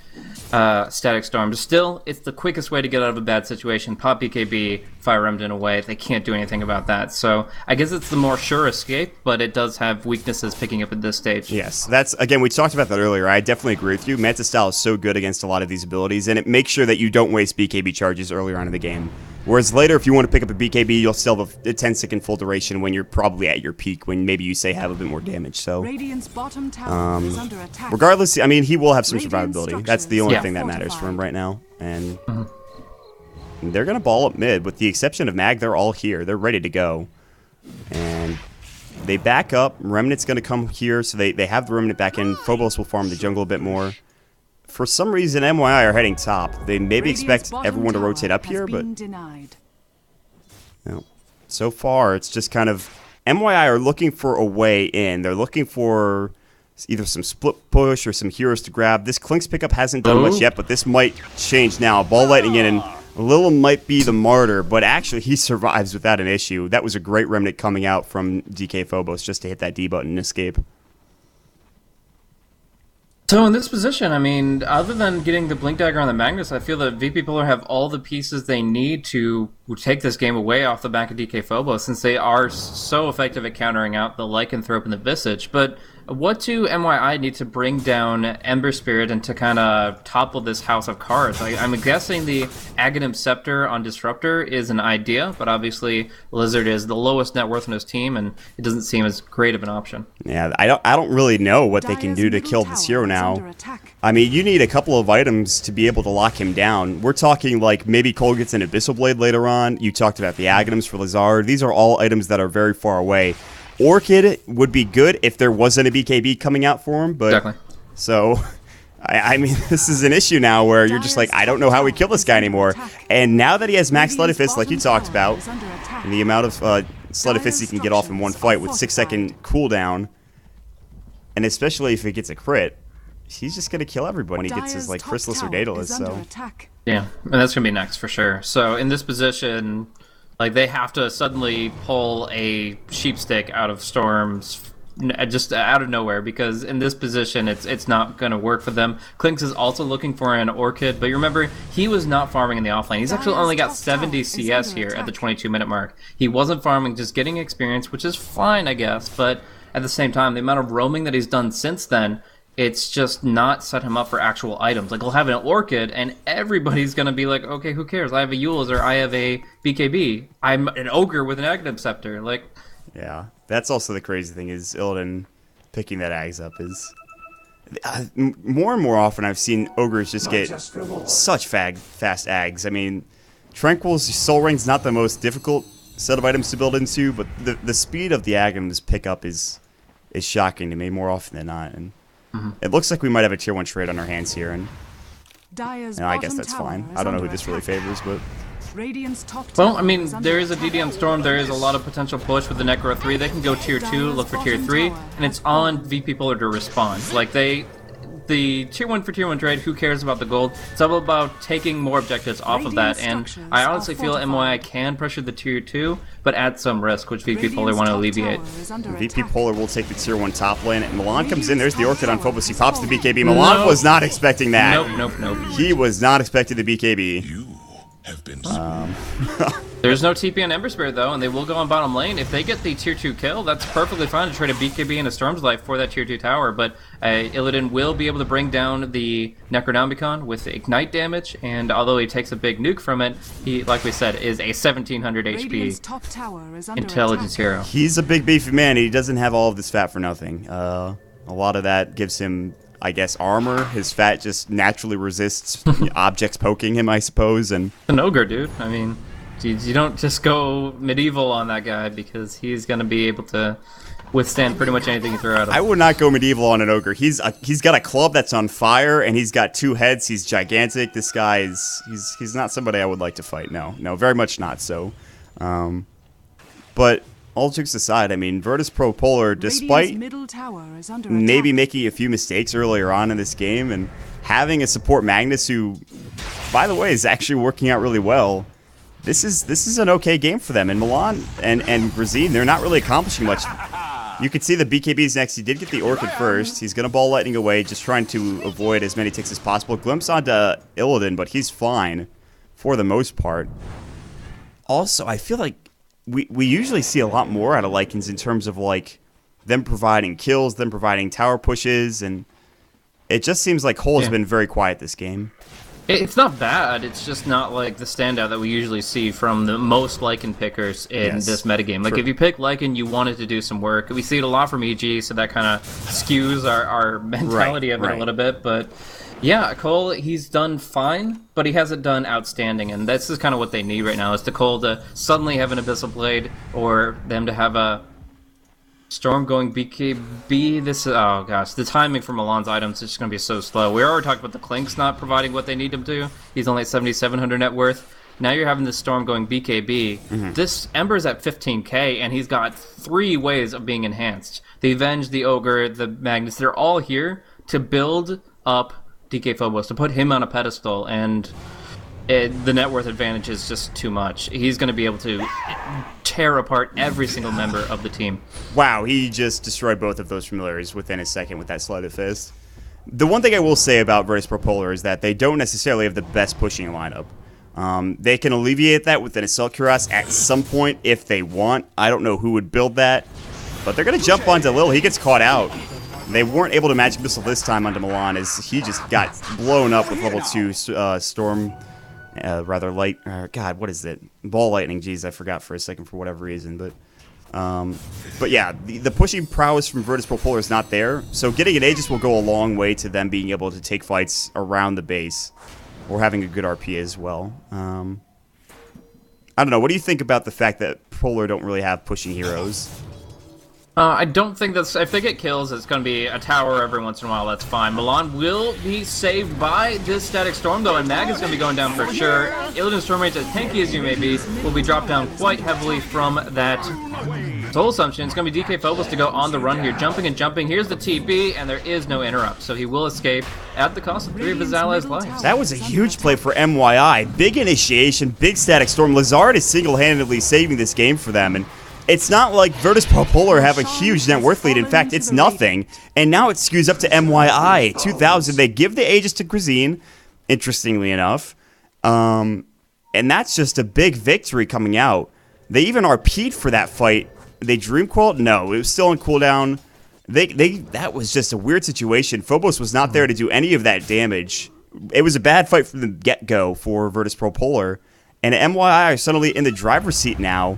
Static Storm. But still, it's the quickest way to get out of a bad situation. Pop BKB, Fire Remnant away. They can't do anything about that. So I guess it's the more sure escape, but it does have weaknesses picking up at this stage. Yes, that's, again, we talked about that earlier. I definitely agree with you. Manta Style is so good against a lot of these abilities, and it makes sure that you don't waste BKB charges earlier on in the game. Whereas later, if you want to pick up a BKB, you'll still have a 10-second full duration when you're probably at your peak, when maybe you, say, have a bit more damage. So, regardless, I mean, he will have some survivability. That's the only thing that matters for him right now. And they're going to ball up mid. With the exception of Mag, they're all here. They're ready to go. And they back up. Remnant's going to come here, so they have the Remnant back in. Phobos will farm the jungle a bit more. For some reason, mYi are heading top. They maybe expect everyone to rotate up here, but no. So far, it's just kind of mYi are looking for a way in. They're looking for either some split push or some heroes to grab. This Clink's pickup hasn't done much yet, but this might change now. Ball lightning in, and Lil might be the martyr, but actually he survives without an issue. That was a great remnant coming out from DK Phobos just to hit that D button and escape. So in this position, I mean, other than getting the Blink Dagger on the Magnus, I feel that VP Polar have all the pieces they need to take this game away off the back of DK Phobos, since they are so effective at countering out the Lycanthrope and the Visage. But what do mYi need to bring down Ember Spirit and to kind of topple this house of cards? I'm guessing the Aghanim Scepter on Disruptor is an idea, but obviously Lizard is the lowest net worth in his team, and it doesn't seem as great of an option. Yeah, I don't really know what they can do to kill this hero now. I mean, you need a couple of items to be able to lock him down. We're talking like maybe Cole gets an Abyssal Blade later on. You talked about the Aghanims for Lizard. These are all items that are very far away. Orchid would be good if there wasn't a BKB coming out for him, but exactly. So I mean, this is an issue now where you're just like, I don't know how we kill this guy anymore. And now that he has max Sleight of Fist, like you talked about, and the amount of Sleight of Fist he can get off in one fight with 6-second cooldown, and especially if he gets a crit, he's just gonna kill everybody when he gets his like Chrysalis or Daedalus. So yeah, and that's gonna be next for sure. So in this position, like, they have to suddenly pull a Sheepstick out of Storms, just out of nowhere, because in this position, it's not going to work for them. Klinks is also looking for an Orchid, but you remember, he was not farming in the offlane. He's actually only got 70 CS here at the 22-minute mark. He wasn't farming, just getting experience, which is fine, I guess, but at the same time, the amount of roaming that he's done since then, it's just not set him up for actual items. Like, he'll have an Orchid, and everybody's going to be like, okay, who cares? I have a Eul's or I have a BKB. I'm an Ogre with an Aghanim Scepter. Like, yeah, that's also the crazy thing is Illidan picking that Ags up is... more and more often I've seen Ogres just get such fast Ags. I mean, Tranquil's Soul Ring's not the most difficult set of items to build into, but the speed of the Aghanims pickup is shocking to me more often than not, and it looks like we might have a tier 1 trade on our hands here, and I guess that's fine. I don't know who this really favors, but... Well, I mean, there is a DDM Storm, there is a lot of potential push with the Necro 3. They can go tier 2, look for tier 3, and it's on VP Polar to respond. Like, the tier 1 for tier 1 trade, who cares about the gold? It's all about taking more objectives off of that, and I honestly feel mYi can pressure the tier 2, but add some risk, which VP Polar want to alleviate. VP Polar will take the tier 1 top lane, and Milan comes in. There's the Orchid on Phobos. He pops the BKB. Milan was not expecting that. Nope. He was not expecting the BKB. You have been There's no TP on Ember Spirit, though, and they will go on bottom lane. If they get the tier 2 kill, that's perfectly fine to trade a BKB and a Storm's Life for that tier 2 tower, but Illidan will be able to bring down the Necronomicon with Ignite damage, and although he takes a big nuke from it, he, like we said, is a 1700 HP intelligence hero. He's a big beefy man. He doesn't have all of this fat for nothing. A lot of that gives him, I guess, armor. His fat just naturally resists objects poking him, I suppose, and... An ogre, dude. I mean... You don't just go medieval on that guy because he's going to be able to withstand pretty much anything you throw at him. I would not go medieval on an ogre. He's got a club that's on fire and he's got 2 heads. He's gigantic. This guy is he's not somebody I would like to fight. No, very much not so. But all jokes aside, I mean, Virtus Pro Polar, despite maybe making a few mistakes earlier on in this game and having a support Magnus who, by the way, is actually working out really well. This is an okay game for them. And Milan and Razine, they're not really accomplishing much. You can see the BKB's next. He did get the Orchid first. He's going to ball Lightning away, just trying to avoid as many ticks as possible. Glimpse onto Illidan, but he's fine for the most part. Also, I feel like we usually see a lot more out of Lycans in terms of like them providing kills, them providing tower pushes, and it just seems like Cole has been very quiet this game. It's not bad, it's just not like the standout that we usually see from the most Lycan pickers in this metagame. Like, if you pick Lycan, you want it to do some work. We see it a lot from EG, so that kind of skews our mentality of it a little bit. But yeah, Cole, he's done fine, but he hasn't done outstanding, and this is kind of what they need right now, is to Cole to suddenly have an Abyssal Blade, or them to have a Storm going BKB. Oh gosh, the timing for Milan's items is just going to be so slow. We already talked about the Clinks not providing what they need him to. He's only at 7,700 net worth. Now you're having this Storm going BKB. This Ember's at 15k, and he's got 3 ways of being enhanced. The Avenge, the Ogre, the Magnus, they're all here to build up DK Phobos, to put him on a pedestal, and the net worth advantage is just too much. He's going to be able to tear apart every single member of the team. Wow, he just destroyed both of those familiars within a second with that sleight of fist. The one thing I will say about Virtus Pro Polar is that they don't necessarily have the best pushing lineup. They can alleviate that with an Assault Cuirass at some point if they want. I don't know who would build that, but they're going to jump onto Lil. He gets caught out. They weren't able to Magic Missile this time onto Milan as he just got blown up with level 2 Storm, rather light, God, what is it? Ball Lightning, geez, I forgot for a second for whatever reason, but yeah, the pushing prowess from Virtus Pro Polar is not there, so getting an Aegis will go a long way to them being able to take fights around the base, or having a good RP as well. I don't know, what do you think about the fact that Polar don't really have pushing heroes? I don't think that's... If they get kills, it's going to be a tower every once in a while, that's fine. Milan will be saved by this Static Storm, though, and Mag is going to be going down for sure. Illidan Storm Rage, as tanky as you may be, will be dropped down quite heavily from that Soul Assumption. It's going to be DK Phobos to go on the run here, jumping and jumping. Here's the TP, and there is no interrupt, so he will escape at the cost of 3 of his allies' lives. That was a huge play for mYi. Big initiation, big Static Storm. Lazard is single-handedly saving this game for them, and it's not like Virtus Pro Polar have a huge net worth lead. In fact, it's nothing. And now it skews up to mYi. 2,000. They give the Aegis to Grazine, interestingly enough. And that's just a big victory coming out. They even RP'd for that fight. They Dream Coiled? No, it was still on cooldown. That was just a weird situation. Phobos was not there to do any of that damage. It was a bad fight from the get-go for Virtus Pro Polar. And mYi are suddenly in the driver's seat now.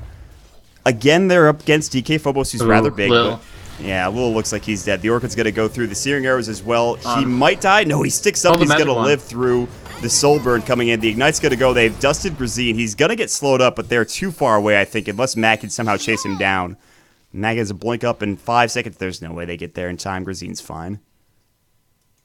Again, they're up against DK Phobos, who's rather big. But, yeah, Lil looks like he's dead. The Orchid's going to go through the Searing Arrows as well. He might die. No, he sticks up. He's going to live through the Soul Burn coming in. The Ignite's going to go. They've dusted Grazine. He's going to get slowed up, but they're too far away, I think, unless Mag can somehow chase him down. Mag has a blink up in 5 seconds. There's no way they get there in time. Grazine's fine.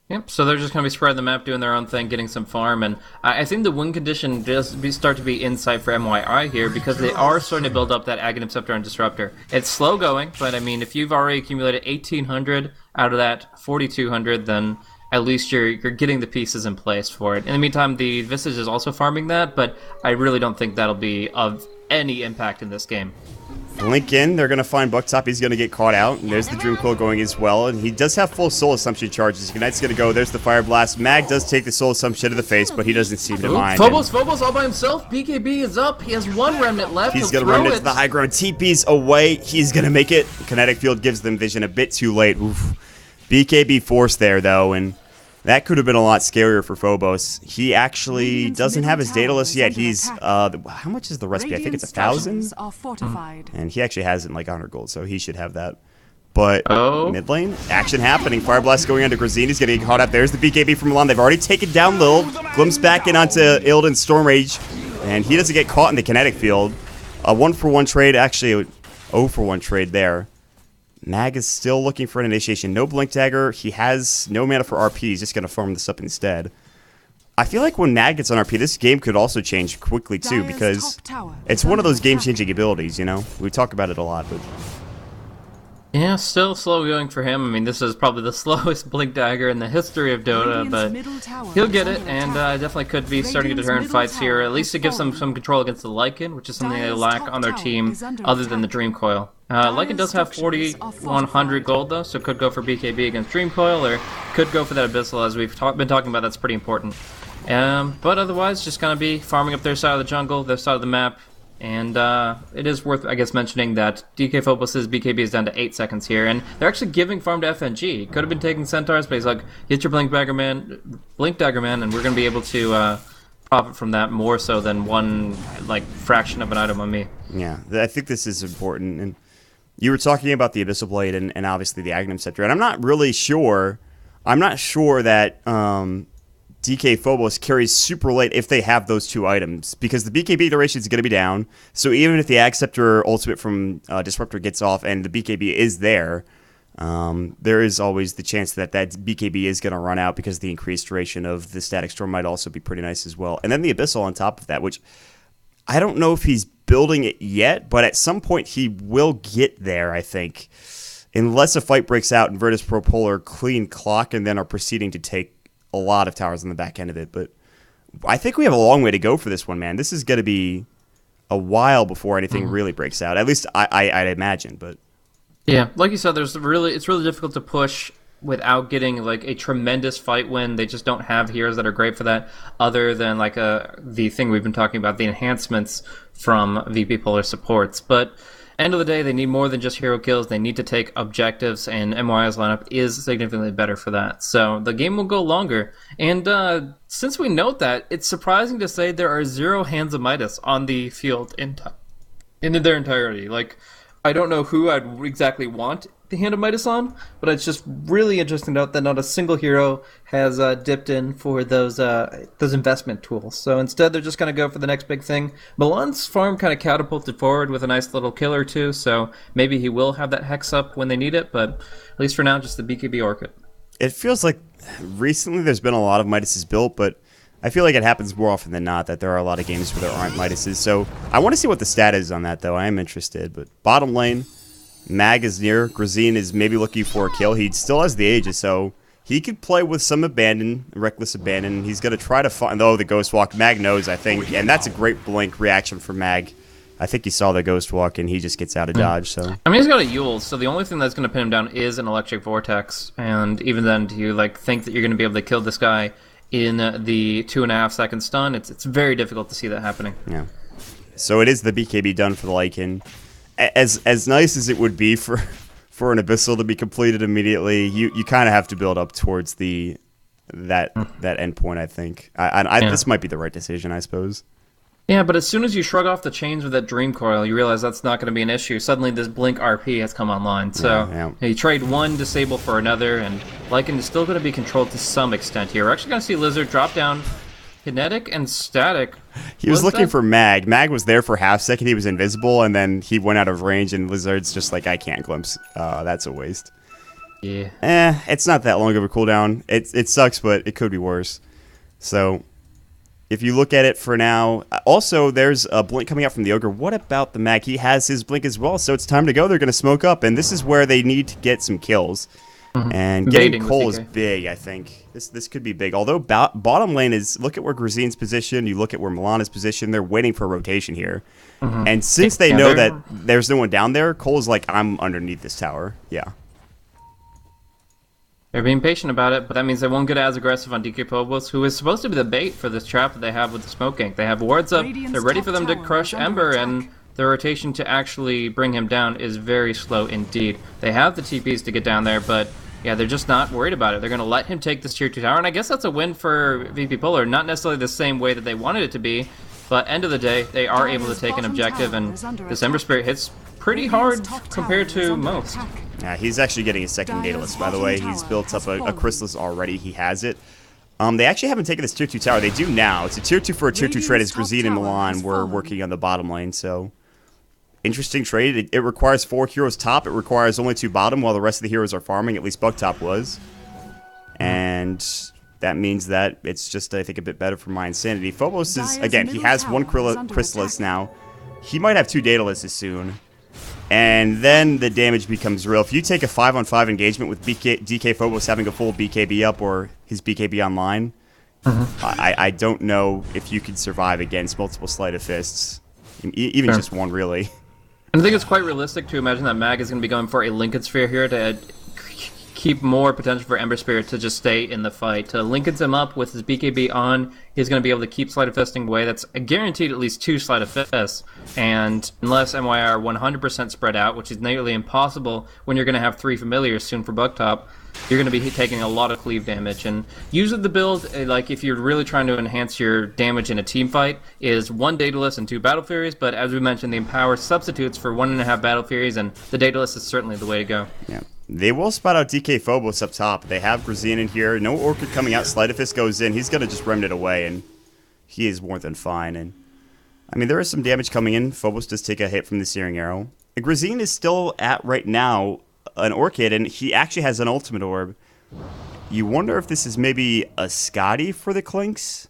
Yep, so they're just going to be spreading the map, doing their own thing, getting some farm, and I think the win condition does start to be in sight for mYi here, because they are starting to build up that Aghanim Scepter and Disruptor. It's slow going, but I mean, if you've already accumulated 1,800 out of that 4,200, then at least you're getting the pieces in place for it. In the meantime, the Visage is also farming that, but I really don't think that'll be of any impact in this game. Blink in, they're going to find Bucktop, he's going to get caught out, and there's the Dream Coil going as well, and he does have full Soul Assumption charges. Ignite's going to go, there's the Fire Blast. Mag does take the Soul Assumption to the face, but he doesn't seem to mind. Phobos all by himself, BKB is up, he has 1 Remnant left. He's going to run into the high ground, TP's away, he's going to make it. Kinetic Field gives them vision a bit too late. Oof. BKB forced there, though, and that could have been a lot scarier for Phobos. He actually doesn't have his Daedalus yet. He's, how much is the recipe? I think it's 1,000? And he actually has it in like 100 gold, so he should have that. But mid lane, action happening. Fire Blast going onto Grazine. He's getting caught up. There's the BKB from Milan. They've already taken down Lil. Glimpse back in onto Illidan Storm Rage, and he doesn't get caught in the Kinetic Field. A 1-for-1 trade, actually a 0-for-1 trade there. Mag is still looking for an initiation. No Blink Dagger. He has no mana for RP. He's just going to farm this up instead. I feel like when Mag gets on RP, this game could also change quickly too, because it's one of those game-changing abilities, you know? We talk about it a lot, but... Yeah, still slow going for him. I mean, this is probably the slowest Blink Dagger in the history of Dota, but he'll get it, and definitely could be starting to turn fights here. At least it gives them some control against the Lycan, which is something they lack on their team other than the Dream Coil. Lycan does have 4,100 gold, though, so could go for BKB against Dream Coil, or could go for that Abyssal, as we've been talking about. That's pretty important. But otherwise, just going to be farming up their side of the jungle, their side of the map. And it is worth, I guess, mentioning that DK Phobos' BKB is down to 8 seconds here, and they're actually giving farm to FNG. Could have been taking Centaurs, but he's like, hit your Blink Dagger Man, and we're going to be able to profit from that more so than one fraction of an item on me. Yeah, I think this is important. And you were talking about the Abyssal Blade and obviously the Aghanim Scepter, and I'm not really sure. I'm not sure that DK Phobos carries super late if they have those 2 items, because the BKB duration is going to be down. So even if the Ag Scepter ultimate from Disruptor gets off and the BKB is there, there is always the chance that that BKB is going to run out, because the increased duration of the Static Storm might also be pretty nice as well. And then the Abyssal on top of that, which I don't know if he's building it yet, but at some point he will get there, I think. Unless a fight breaks out and Virtus Pro Polar clean clock and then are proceeding to take a lot of towers on the back end of it. But I think we have a long way to go for this one, man. This is going to be a while before anything really breaks out. At least I'd imagine, but... Yeah, like you said, it's really difficult to push without getting like a tremendous fight win. They just don't have heroes that are great for that, other than like the thing we've been talking about, the enhancements from VP Polar supports. But end of the day, they need more than just hero kills. They need to take objectives, and mYi's lineup is significantly better for that. So the game will go longer. And since we note that, it's surprising to say there are 0 Hands of Midas on the field in their entirety. Like, I don't know who I'd exactly want the Hand of Midas on, but it's just really interesting to note that not a single hero has dipped in for those investment tools. So instead, they're just going to go for the next big thing. Milan's farm kind of catapulted forward with a nice little kill or two, so maybe he will have that Hex up when they need it, but at least for now, just the BKB Orchid. It feels like recently there's been a lot of Midases built, but I feel like it happens more often than not that there are a lot of games where there aren't Midases. So I want to see what the stat is on that, though. I am interested. But bottom lane, Mag is near. Grazine is maybe looking for a kill. He still has the Aegis, so he could play with some abandon, reckless abandon. He's going to try to find, though, the Ghost Walk. Mag knows, I think, and that's a great blink reaction for Mag. I think he saw the Ghost Walk, and he just gets out of dodge. So I mean, he's got a Yule, so the only thing that's going to pin him down is an Electric Vortex. And even then, do you like think that you're going to be able to kill this guy in the 2.5-second stun? It's very difficult to see that happening. Yeah. So it is the BKB done for the Lycan. As nice as it would be for an Abyssal to be completed immediately, you kind of have to build up towards that endpoint, I think. This might be the right decision, I suppose. Yeah, but as soon as you shrug off the chains with that Dream Coil, you realize that's not going to be an issue. Suddenly this Blink RP has come online. So you trade one Disable for another, and Lycan is still going to be controlled to some extent here. We're actually going to see Lizard drop down Kinetic and Static. He was looking for Mag. Mag was there for half second. He was invisible, and then he went out of range, and Lizard's just like, I can't glimpse. That's a waste. Yeah. It's not that long of a cooldown. It sucks, but it could be worse. So if you look at it for now, also there's a blink coming out from the Ogre. What about the Mag? He has his blink as well, so it's time to go. They're going to smoke up, and this is where they need to get some kills. And getting Cole is big, I think. This could be big. Although bottom lane is, look at where Grazine's positioned, you look at where Milana's positioned, they're waiting for a rotation here. And since they know that there's no one down there, Cole's like, I'm underneath this tower. Yeah. They're being patient about it, but that means they won't get as aggressive on DK Phobos, who is supposed to be the bait for this trap that they have with the Smoke Gank. They have wards up, they're ready for them to crush Ember, and the rotation to actually bring him down is very slow indeed. They have the TPs to get down there, but yeah, they're just not worried about it. They're going to let him take this tier 2 tower, and I guess that's a win for VP Polar. Not necessarily the same way that they wanted it to be, but end of the day, they are able to take an objective, and this Ember Spirit hits pretty hard compared to most. Yeah, he's actually getting a second Daedalus, by the way. He's built up a Chrysalis already. He has it. They actually haven't taken this tier 2 tower. They do now. It's a tier 2 for a tier 2 trade as Grazine and Milan were working on the bottom lane, so interesting trade. It requires 4 heroes top. It requires only 2 bottom while the rest of the heroes are farming. At least Bugtop was. And that means that it's just, I think, a bit better for my Insanity. Phobos is, again, he has 1 Chrysalis now. He might have 2 Daedaluses soon. And then the damage becomes real. If you take a 5-on-5 engagement with DK Phobos having a full BKB up or his BKB online, I don't know if you could survive against multiple Sleight of Fists. Even just one, really. I think it's quite realistic to imagine that Mag is going to be going for a Lincoln Sphere here to keep more potential for Ember Spirit to just stay in the fight. To Lincoln's him up with his BKB on, he's going to be able to keep Sleight of Fisting away. That's guaranteed at least 2 Sleight of Fists. And unless mYi are 100% spread out, which is nearly impossible when you're going to have 3 Familiars soon for Bugtop, you're going to be taking a lot of cleave damage. And usually the build, like if you're really trying to enhance your damage in a team fight, is 1 Daedalus and 2 Battle Furies. But as we mentioned, the Empower substitutes for 1.5 Battle Furies, and the Daedalus is certainly the way to go. Yeah. They will spot out DK Phobos up top. They have Grazine in here. No Orchid coming out. Sleight of Fist goes in. He's going to just remnant it away, and he is more than fine. And I mean, there is some damage coming in. Phobos does take a hit from the Searing Arrow. Grazine is still at, right now, an Orchid, and he actually has an Ultimate Orb. You wonder if this is maybe a Scotty for the Clinks?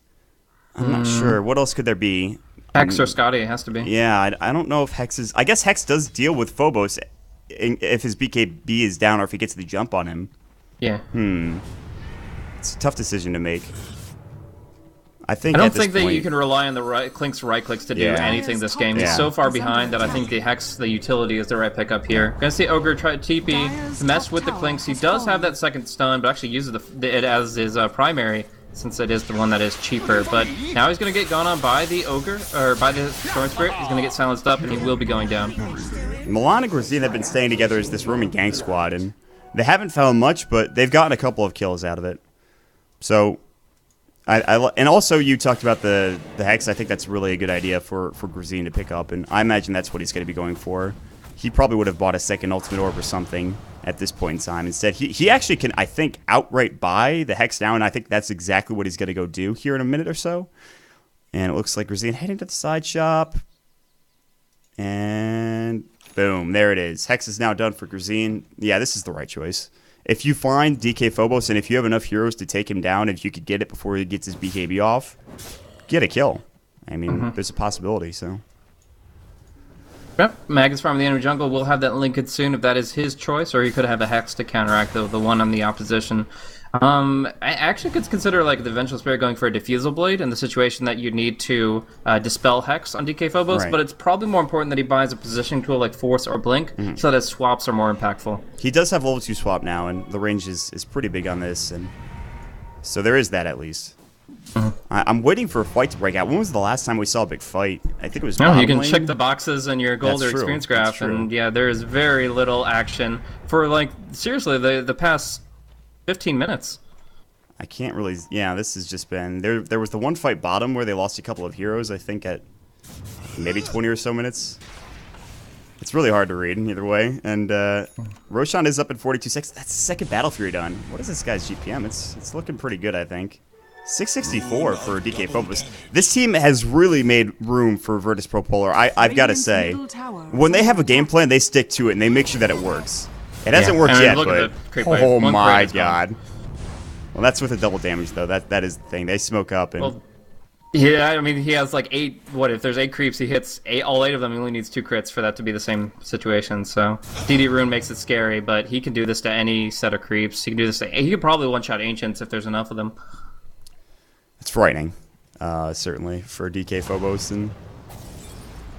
I'm not sure. What else could there be? Hex or Scotty, it has to be. Yeah, I don't know if Hex is... I guess Hex does deal with Phobos if his BKB is down or if he gets the jump on him. Yeah. It's a tough decision to make. I think I don't at this think that point, you can rely on the Clink's right clicks to do Yeah. anything this game. Yeah. He's so far behind that I think the Hex, the utility, is the right pickup here. Gonna see Ogre try to TP to mess with the Clinks. He does have that second stun, but actually uses it as his primary, since it is the one that is cheaper. But now he's gonna get gone on by the Ogre, or by the Storm Spirit. He's gonna get silenced up, and he will be going down. Milan and Grazine have been staying together as this roaming gang squad, and they haven't found much, but they've gotten a couple of kills out of it. So, and also you talked about the Hex. I think that's really a good idea for Grazine to pick up, and I imagine that's what he's going to be going for. He probably would have bought a second Ultimate Orb or something at this point in time. Instead, he actually can, I think, outright buy the Hex now, and I think that's exactly what he's going to go do here in a minute or so. And it looks like Grazine heading to the side shop. And boom, there it is. Hex is now done for Grazine. Yeah, this is the right choice. If you find DK Phobos, and if you have enough heroes to take him down, if you could get it before he gets his BKB off, get a kill. I mean, there's a possibility, so. Yep, Magus Farm in the enemy jungle will have that linked soon if that is his choice, or he could have a Hex to counteract the one on the opposition. I actually could consider like the Vengeful Spirit going for a Diffusal Blade in the situation that you need to dispel Hex on DK Phobos, but it's probably more important that he buys a positioning tool like Force or Blink so that his swaps are more impactful. He does have level 2 swap now, and the range is pretty big on this, and so there is that at least. I'm waiting for a fight to break out. When was the last time we saw a big fight? I think it was No, you can lane. check the boxes in your gold or experience graph, and yeah, there is very little action for like seriously the past 15 minutes. I can't really. Yeah, this has just been there was the one fight bottom where they lost a couple of heroes, I think at maybe 20 or so minutes. It's really hard to read either way. And Roshan is up at 42 seconds. That's the second Battle Fury done. What is this guy's GPM? It's looking pretty good, I think. 664 for DK Phobos. This team has really made room for Virtus Pro Polar. I've got to say, when they have a game plan, they stick to it and they make sure that it works. It hasn't worked yet, but oh my god. Well, that's with a double damage though. That is the thing. They smoke up and. Well, yeah, I mean he has like 8. What if there's 8 creeps? He hits all 8 of them. He only needs 2 crits for that to be the same situation. So DD Rune makes it scary, but he can do this to any set of creeps. He can do this. He could probably one-shot Ancients if there's enough of them. It's frightening, certainly, for DK Phobos. And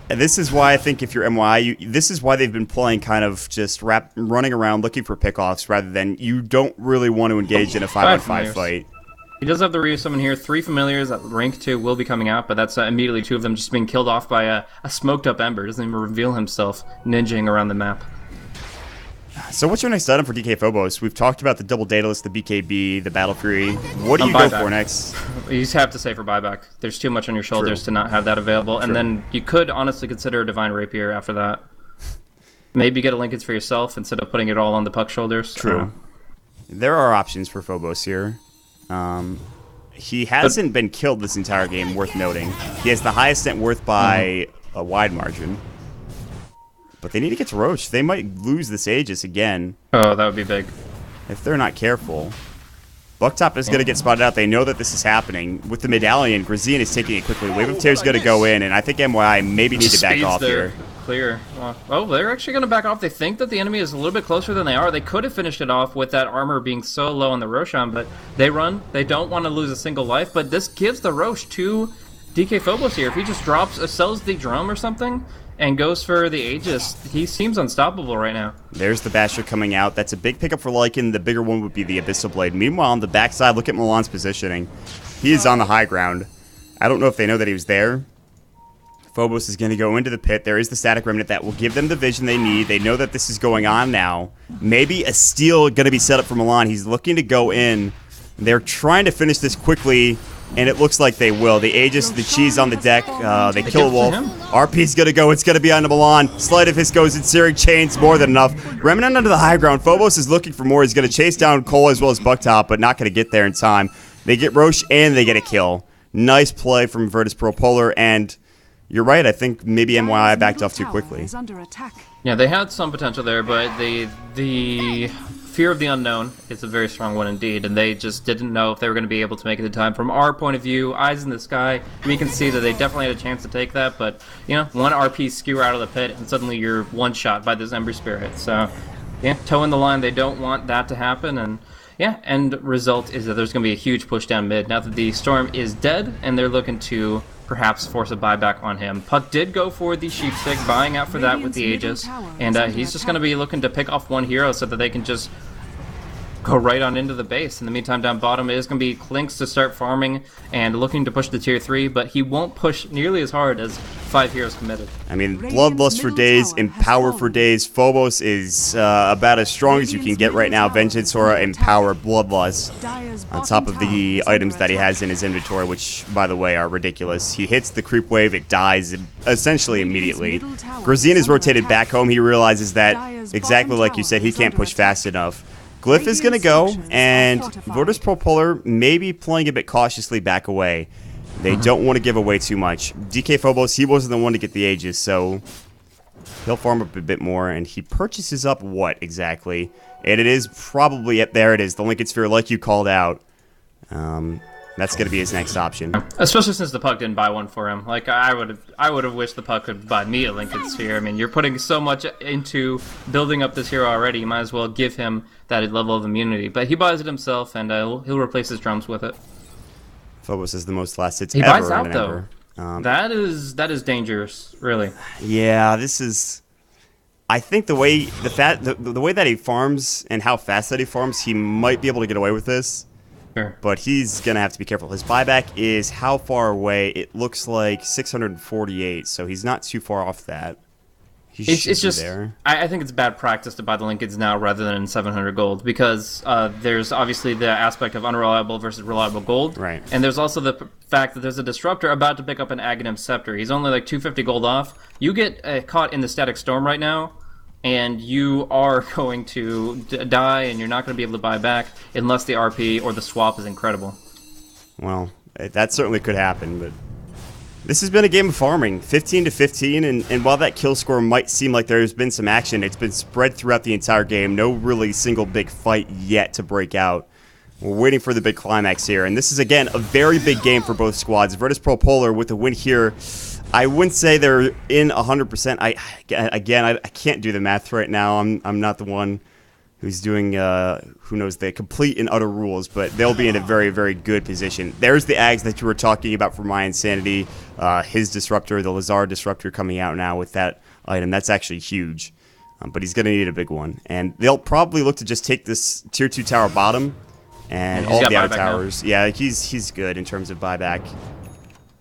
this is why I think if you're mYi, this is why they've been playing kind of just running around looking for pickoffs rather than you don't really want to engage in a 5-on-5 fight. He does have the Ryu summon here. 3 familiars at rank 2 will be coming out, but that's immediately 2 of them just being killed off by a smoked up Ember. Doesn't even reveal himself, ninjing around the map. So what's your next item for DK Phobos? We've talked about the double Daedalus, the BKB, the Battle Fury. What do you go for next? You just have to say for buyback. There's too much on your shoulders to not have that available. And then you could honestly consider a Divine Rapier after that. Maybe get a linkage for yourself instead of putting it all on the Puck shoulders. True. There are options for Phobos here. He hasn't been killed this entire game, worth noting. He has the highest net worth by a wide margin. But they need to get to Roche. They might lose this Aegis again. Oh, that would be big. If they're not careful. Bucktop is going to get spotted out. They know that this is happening. With the Medallion, Grazine is taking it quickly. Wave of Tear is going to go in, and I think mYi maybe need to back off here. Clear. Oh, they're actually going to back off. They think that the enemy is a little bit closer than they are. They could have finished it off with that armor being so low on the Roshan, but they run. They don't want to lose a single life, but this gives the Roche to DK Phobos here. If he just sells the drum or something, and goes for the Aegis, he seems unstoppable right now. There's the Basher coming out. That's a big pickup for Lycan. The bigger one would be the Abyssal Blade. Meanwhile, on the backside, look at Milan's positioning. He is on the high ground. I don't know if they know that he was there. Phobos is going to go into the pit. There is the Static Remnant that will give them the vision they need. They know that this is going on now. Maybe a steal going to be set up for Milan. He's looking to go in. They're trying to finish this quickly, and it looks like they will. The Aegis, the cheese on the deck. They kill a wolf. RP's going to go. It's going to be onto Milan. Sleight of Fist goes in. Searing Chains, more than enough. Remnant under the high ground. Phobos is looking for more. He's going to chase down Cole as well as Bucktop, but not going to get there in time. They get Roche, and they get a kill. Nice play from Virtus Pro Polar, and you're right. I think maybe mYi backed off too quickly. Yeah, they had some potential there, but the fear of the unknown is a very strong one indeed, and they just didn't know if they were going to be able to make it in time. From our point of view, eyes in the sky, we can see that they definitely had a chance to take that, but, you know, one RP skewer out of the pit, and suddenly you're one-shot by this Ember Spirit. So, yeah, toe in the line, they don't want that to happen, and, Yeah, and result is that there's going to be a huge push down mid. Now that the Storm is dead, and they're looking to perhaps force a buyback on him. Puck did go for the Sheepstick, buying out for that with the Aegis, and he's just going to be looking to pick off one hero so that they can just go right on into the base. In the meantime, down bottom, it is going to be Clinks to start farming and looking to push the tier 3, but he won't push nearly as hard as 5 heroes committed. I mean, Bloodlust for days, Empower for days. Phobos is about as strong as you can get right now. Vengeance Aura, Empower, Bloodlust, on top of the items that he has in his inventory, which, by the way, are ridiculous. He hits the creep wave, it dies essentially immediately. Grazine is rotated back home. He realizes that, exactly like you said, he can't push fast enough. Glyph is going to go, and Virtus Pro Polar may be playing a bit cautiously back away. They don't want to give away too much. DK Phobos, he wasn't the one to get the Aegis, so he'll farm up a bit more, and he purchases up what exactly? And it is probably, yep, there it is, the Lincoln Sphere, like you called out. That's going to be his next option. Especially since the Puck didn't buy one for him. Like, I would have wished the Puck could buy me a Lincoln Sphere. I mean, you're putting so much into building up this hero already, you might as well give him that level of immunity. But he buys it himself, and he'll replace his drums with it. Phobos is the most last hits he ever. He buys out, though. That is dangerous, really. Yeah, this is... I think the way the way that he farms and how fast that he farms, he might be able to get away with this. Sure. But he's going to have to be careful. His buyback is how far away? It looks like 648, so he's not too far off that. It's just, there. I think it's bad practice to buy the Lincolns now rather than in 700 gold, because there's obviously the aspect of unreliable versus reliable gold. Right. And there's also the fact that there's a Disruptor about to pick up an Aghanim Scepter. He's only like 250 gold off. You get caught in the Static Storm right now, and you are going to die, and you're not going to be able to buy back unless the RP or the swap is incredible. Well, that certainly could happen, but this has been a game of farming, 15 to 15, and while that kill score might seem like there's been some action, it's been spread throughout the entire game. No really single big fight yet to break out. We're waiting for the big climax here, and this is, again, a very big game for both squads. Virtus Pro Polar with a win here. I wouldn't say they're in 100%. I can't do the math right now. I'm not the one who's doing who knows the complete and utter rules, but they'll be in a very, very good position. There's the Ags that you were talking about for my Insanity. His Disruptor, the Lazar Disruptor, coming out now with that item. That's actually huge, but he's going to need a big one. And they'll probably look to just take this Tier 2 tower bottom and all the outer towers. Now. Yeah, he's good in terms of buyback.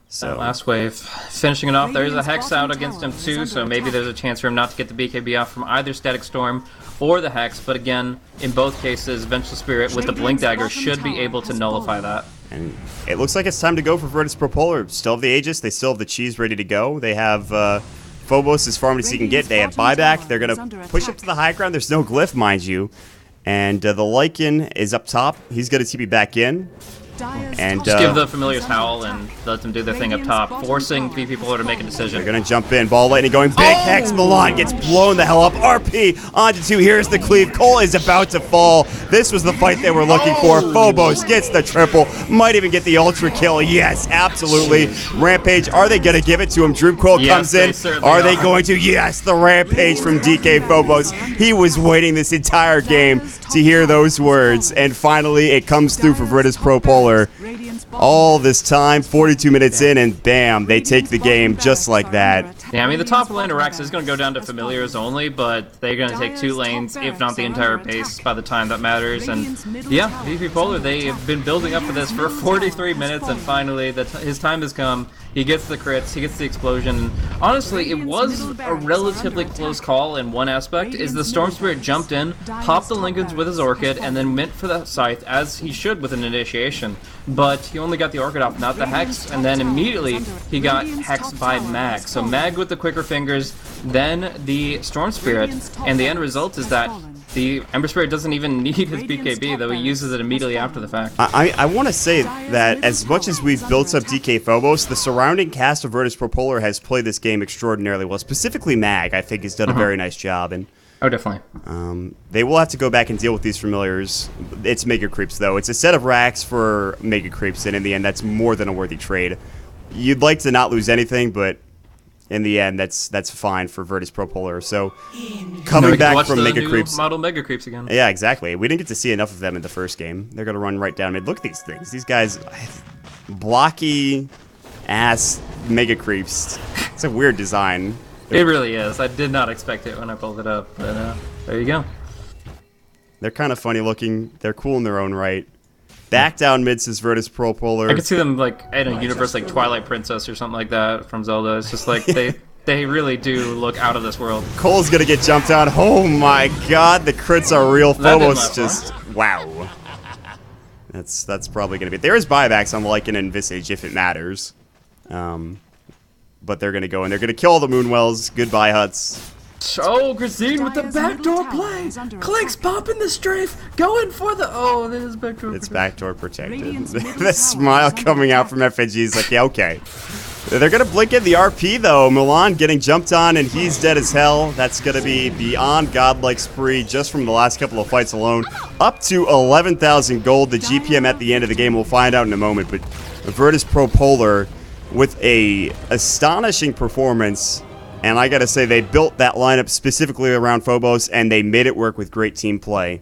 So last wave, finishing it off. There's a Hex out against him too, so maybe there's a chance for him not to get the BKB off from either Static Storm or the Hex. But again, in both cases, Vengeful Spirit with the Blink Dagger should be able to nullify that. And it looks like it's time to go for Virtus Pro Polar. Still have the Aegis, they still have the Cheese ready to go. They have Phobos as farmed as he can get. They have buyback. They're going to push up to the high ground. There's no glyph, mind you. And the Lycan is up top. He's going to TP back in. And just give the Familiars Howl and let them do their thing up top, forcing VPP Polar to make a decision. They're going to jump in. Ball Lightning going big. Hex Milan gets blown the hell up. RP onto 2. Here's the cleave. Cole is about to fall. This was the fight they were looking for. Phobos gets the triple. Might even get the ultra kill. Yes, absolutely. Rampage. Are they going to give it to him? Droopcoil comes in. Are they going to? Yes, the Rampage from DK Phobos. He was waiting this entire game to hear those words. And finally, it comes through for Virtus Pro Polar. All this time, 42 minutes in, and bam, they take the game just like that. Yeah, I mean, the top lane of Rex is going to go down to Familiars only, but they're going to take 2 lanes, if not the entire pace, by the time that matters. And yeah, VP Polar, they have been building up for this for 43 minutes, and finally, his time has come. He gets the crits, he gets the explosion. Honestly, it was a relatively close call in one aspect, is the Storm Spirit jumped in, popped the Lincolns with his Orchid, and then went for the Scythe, as he should with an initiation. But he only got the Orchid off, not the Hex, and then immediately he got Hexed by Mag. So Mag with the quicker fingers, then the Storm Spirit, and the end result is that the Ember Spirit doesn't even need his BKB, though he uses it immediately after the fact. I want to say that as much as we've built up DK Phobos, the surrounding cast of Virtus Pro Polar has played this game extraordinarily well. Specifically Mag, I think, has done a very nice job. And oh, definitely. They will have to go back and deal with these Familiars. It's Mega Creeps, though. It's a set of racks for Mega Creeps, and in the end, that's more than a worthy trade. You'd like to not lose anything, but in the end, that's fine for Virtus Pro Polar. So coming back from Mega Creeps, model Mega Creeps again. Yeah, exactly. We didn't get to see enough of them in the first game. They're gonna run right down mid. Look at these things. These guys, blocky ass Mega Creeps. It's a weird design. It really is. I did not expect it when I pulled it up, but there you go. They're kind of funny looking. They're cool in their own right. Back down mid says Virtus Pro Polar. I could see them like in a universe like Twilight Princess or something like that from Zelda. It's just like they really do look out of this world. Cole's gonna get jumped on. Oh my god, the crits are real. Phobos just wow. That's probably gonna be. There is buybacks on like an Envisage if it matters. But they're gonna go and they're gonna kill all the Moonwells. Goodbye huts. Oh, Christine with the backdoor play. Clink's popping the strafe, going for the there's backdoor. It's backdoor protected. The smile coming out from FNG is like, yeah, okay. They're gonna blink in the RP though. Milan getting jumped on and he's dead as hell. That's gonna be beyond godlike spree just from the last couple of fights alone. Up to 11,000 gold. The GPM at the end of the game we'll find out in a moment. But Virtus Pro Polar with a astonishing performance. And I gotta say, they built that lineup specifically around Phobos, and they made it work with great team play.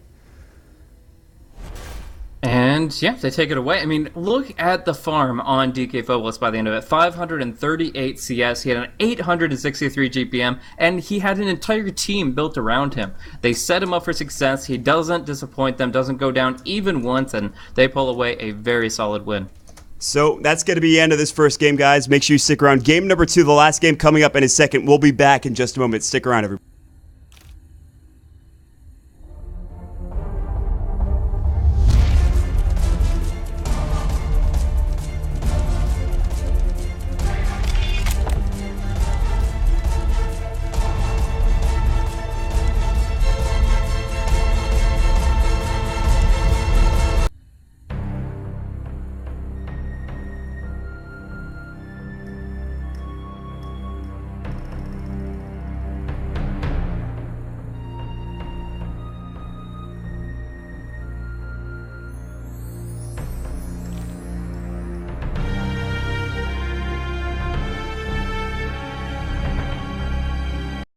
And, yeah, they take it away. I mean, look at the farm on DK Phobos by the end of it. 538 CS, he had an 863 GPM, and he had an entire team built around him. They set him up for success. He doesn't disappoint them, doesn't go down even once, and they pull away a very solid win. So that's going to be the end of this first game, guys. Make sure you stick around. Game number 2, the last game coming up in a second. We'll be back in just a moment. Stick around, everybody.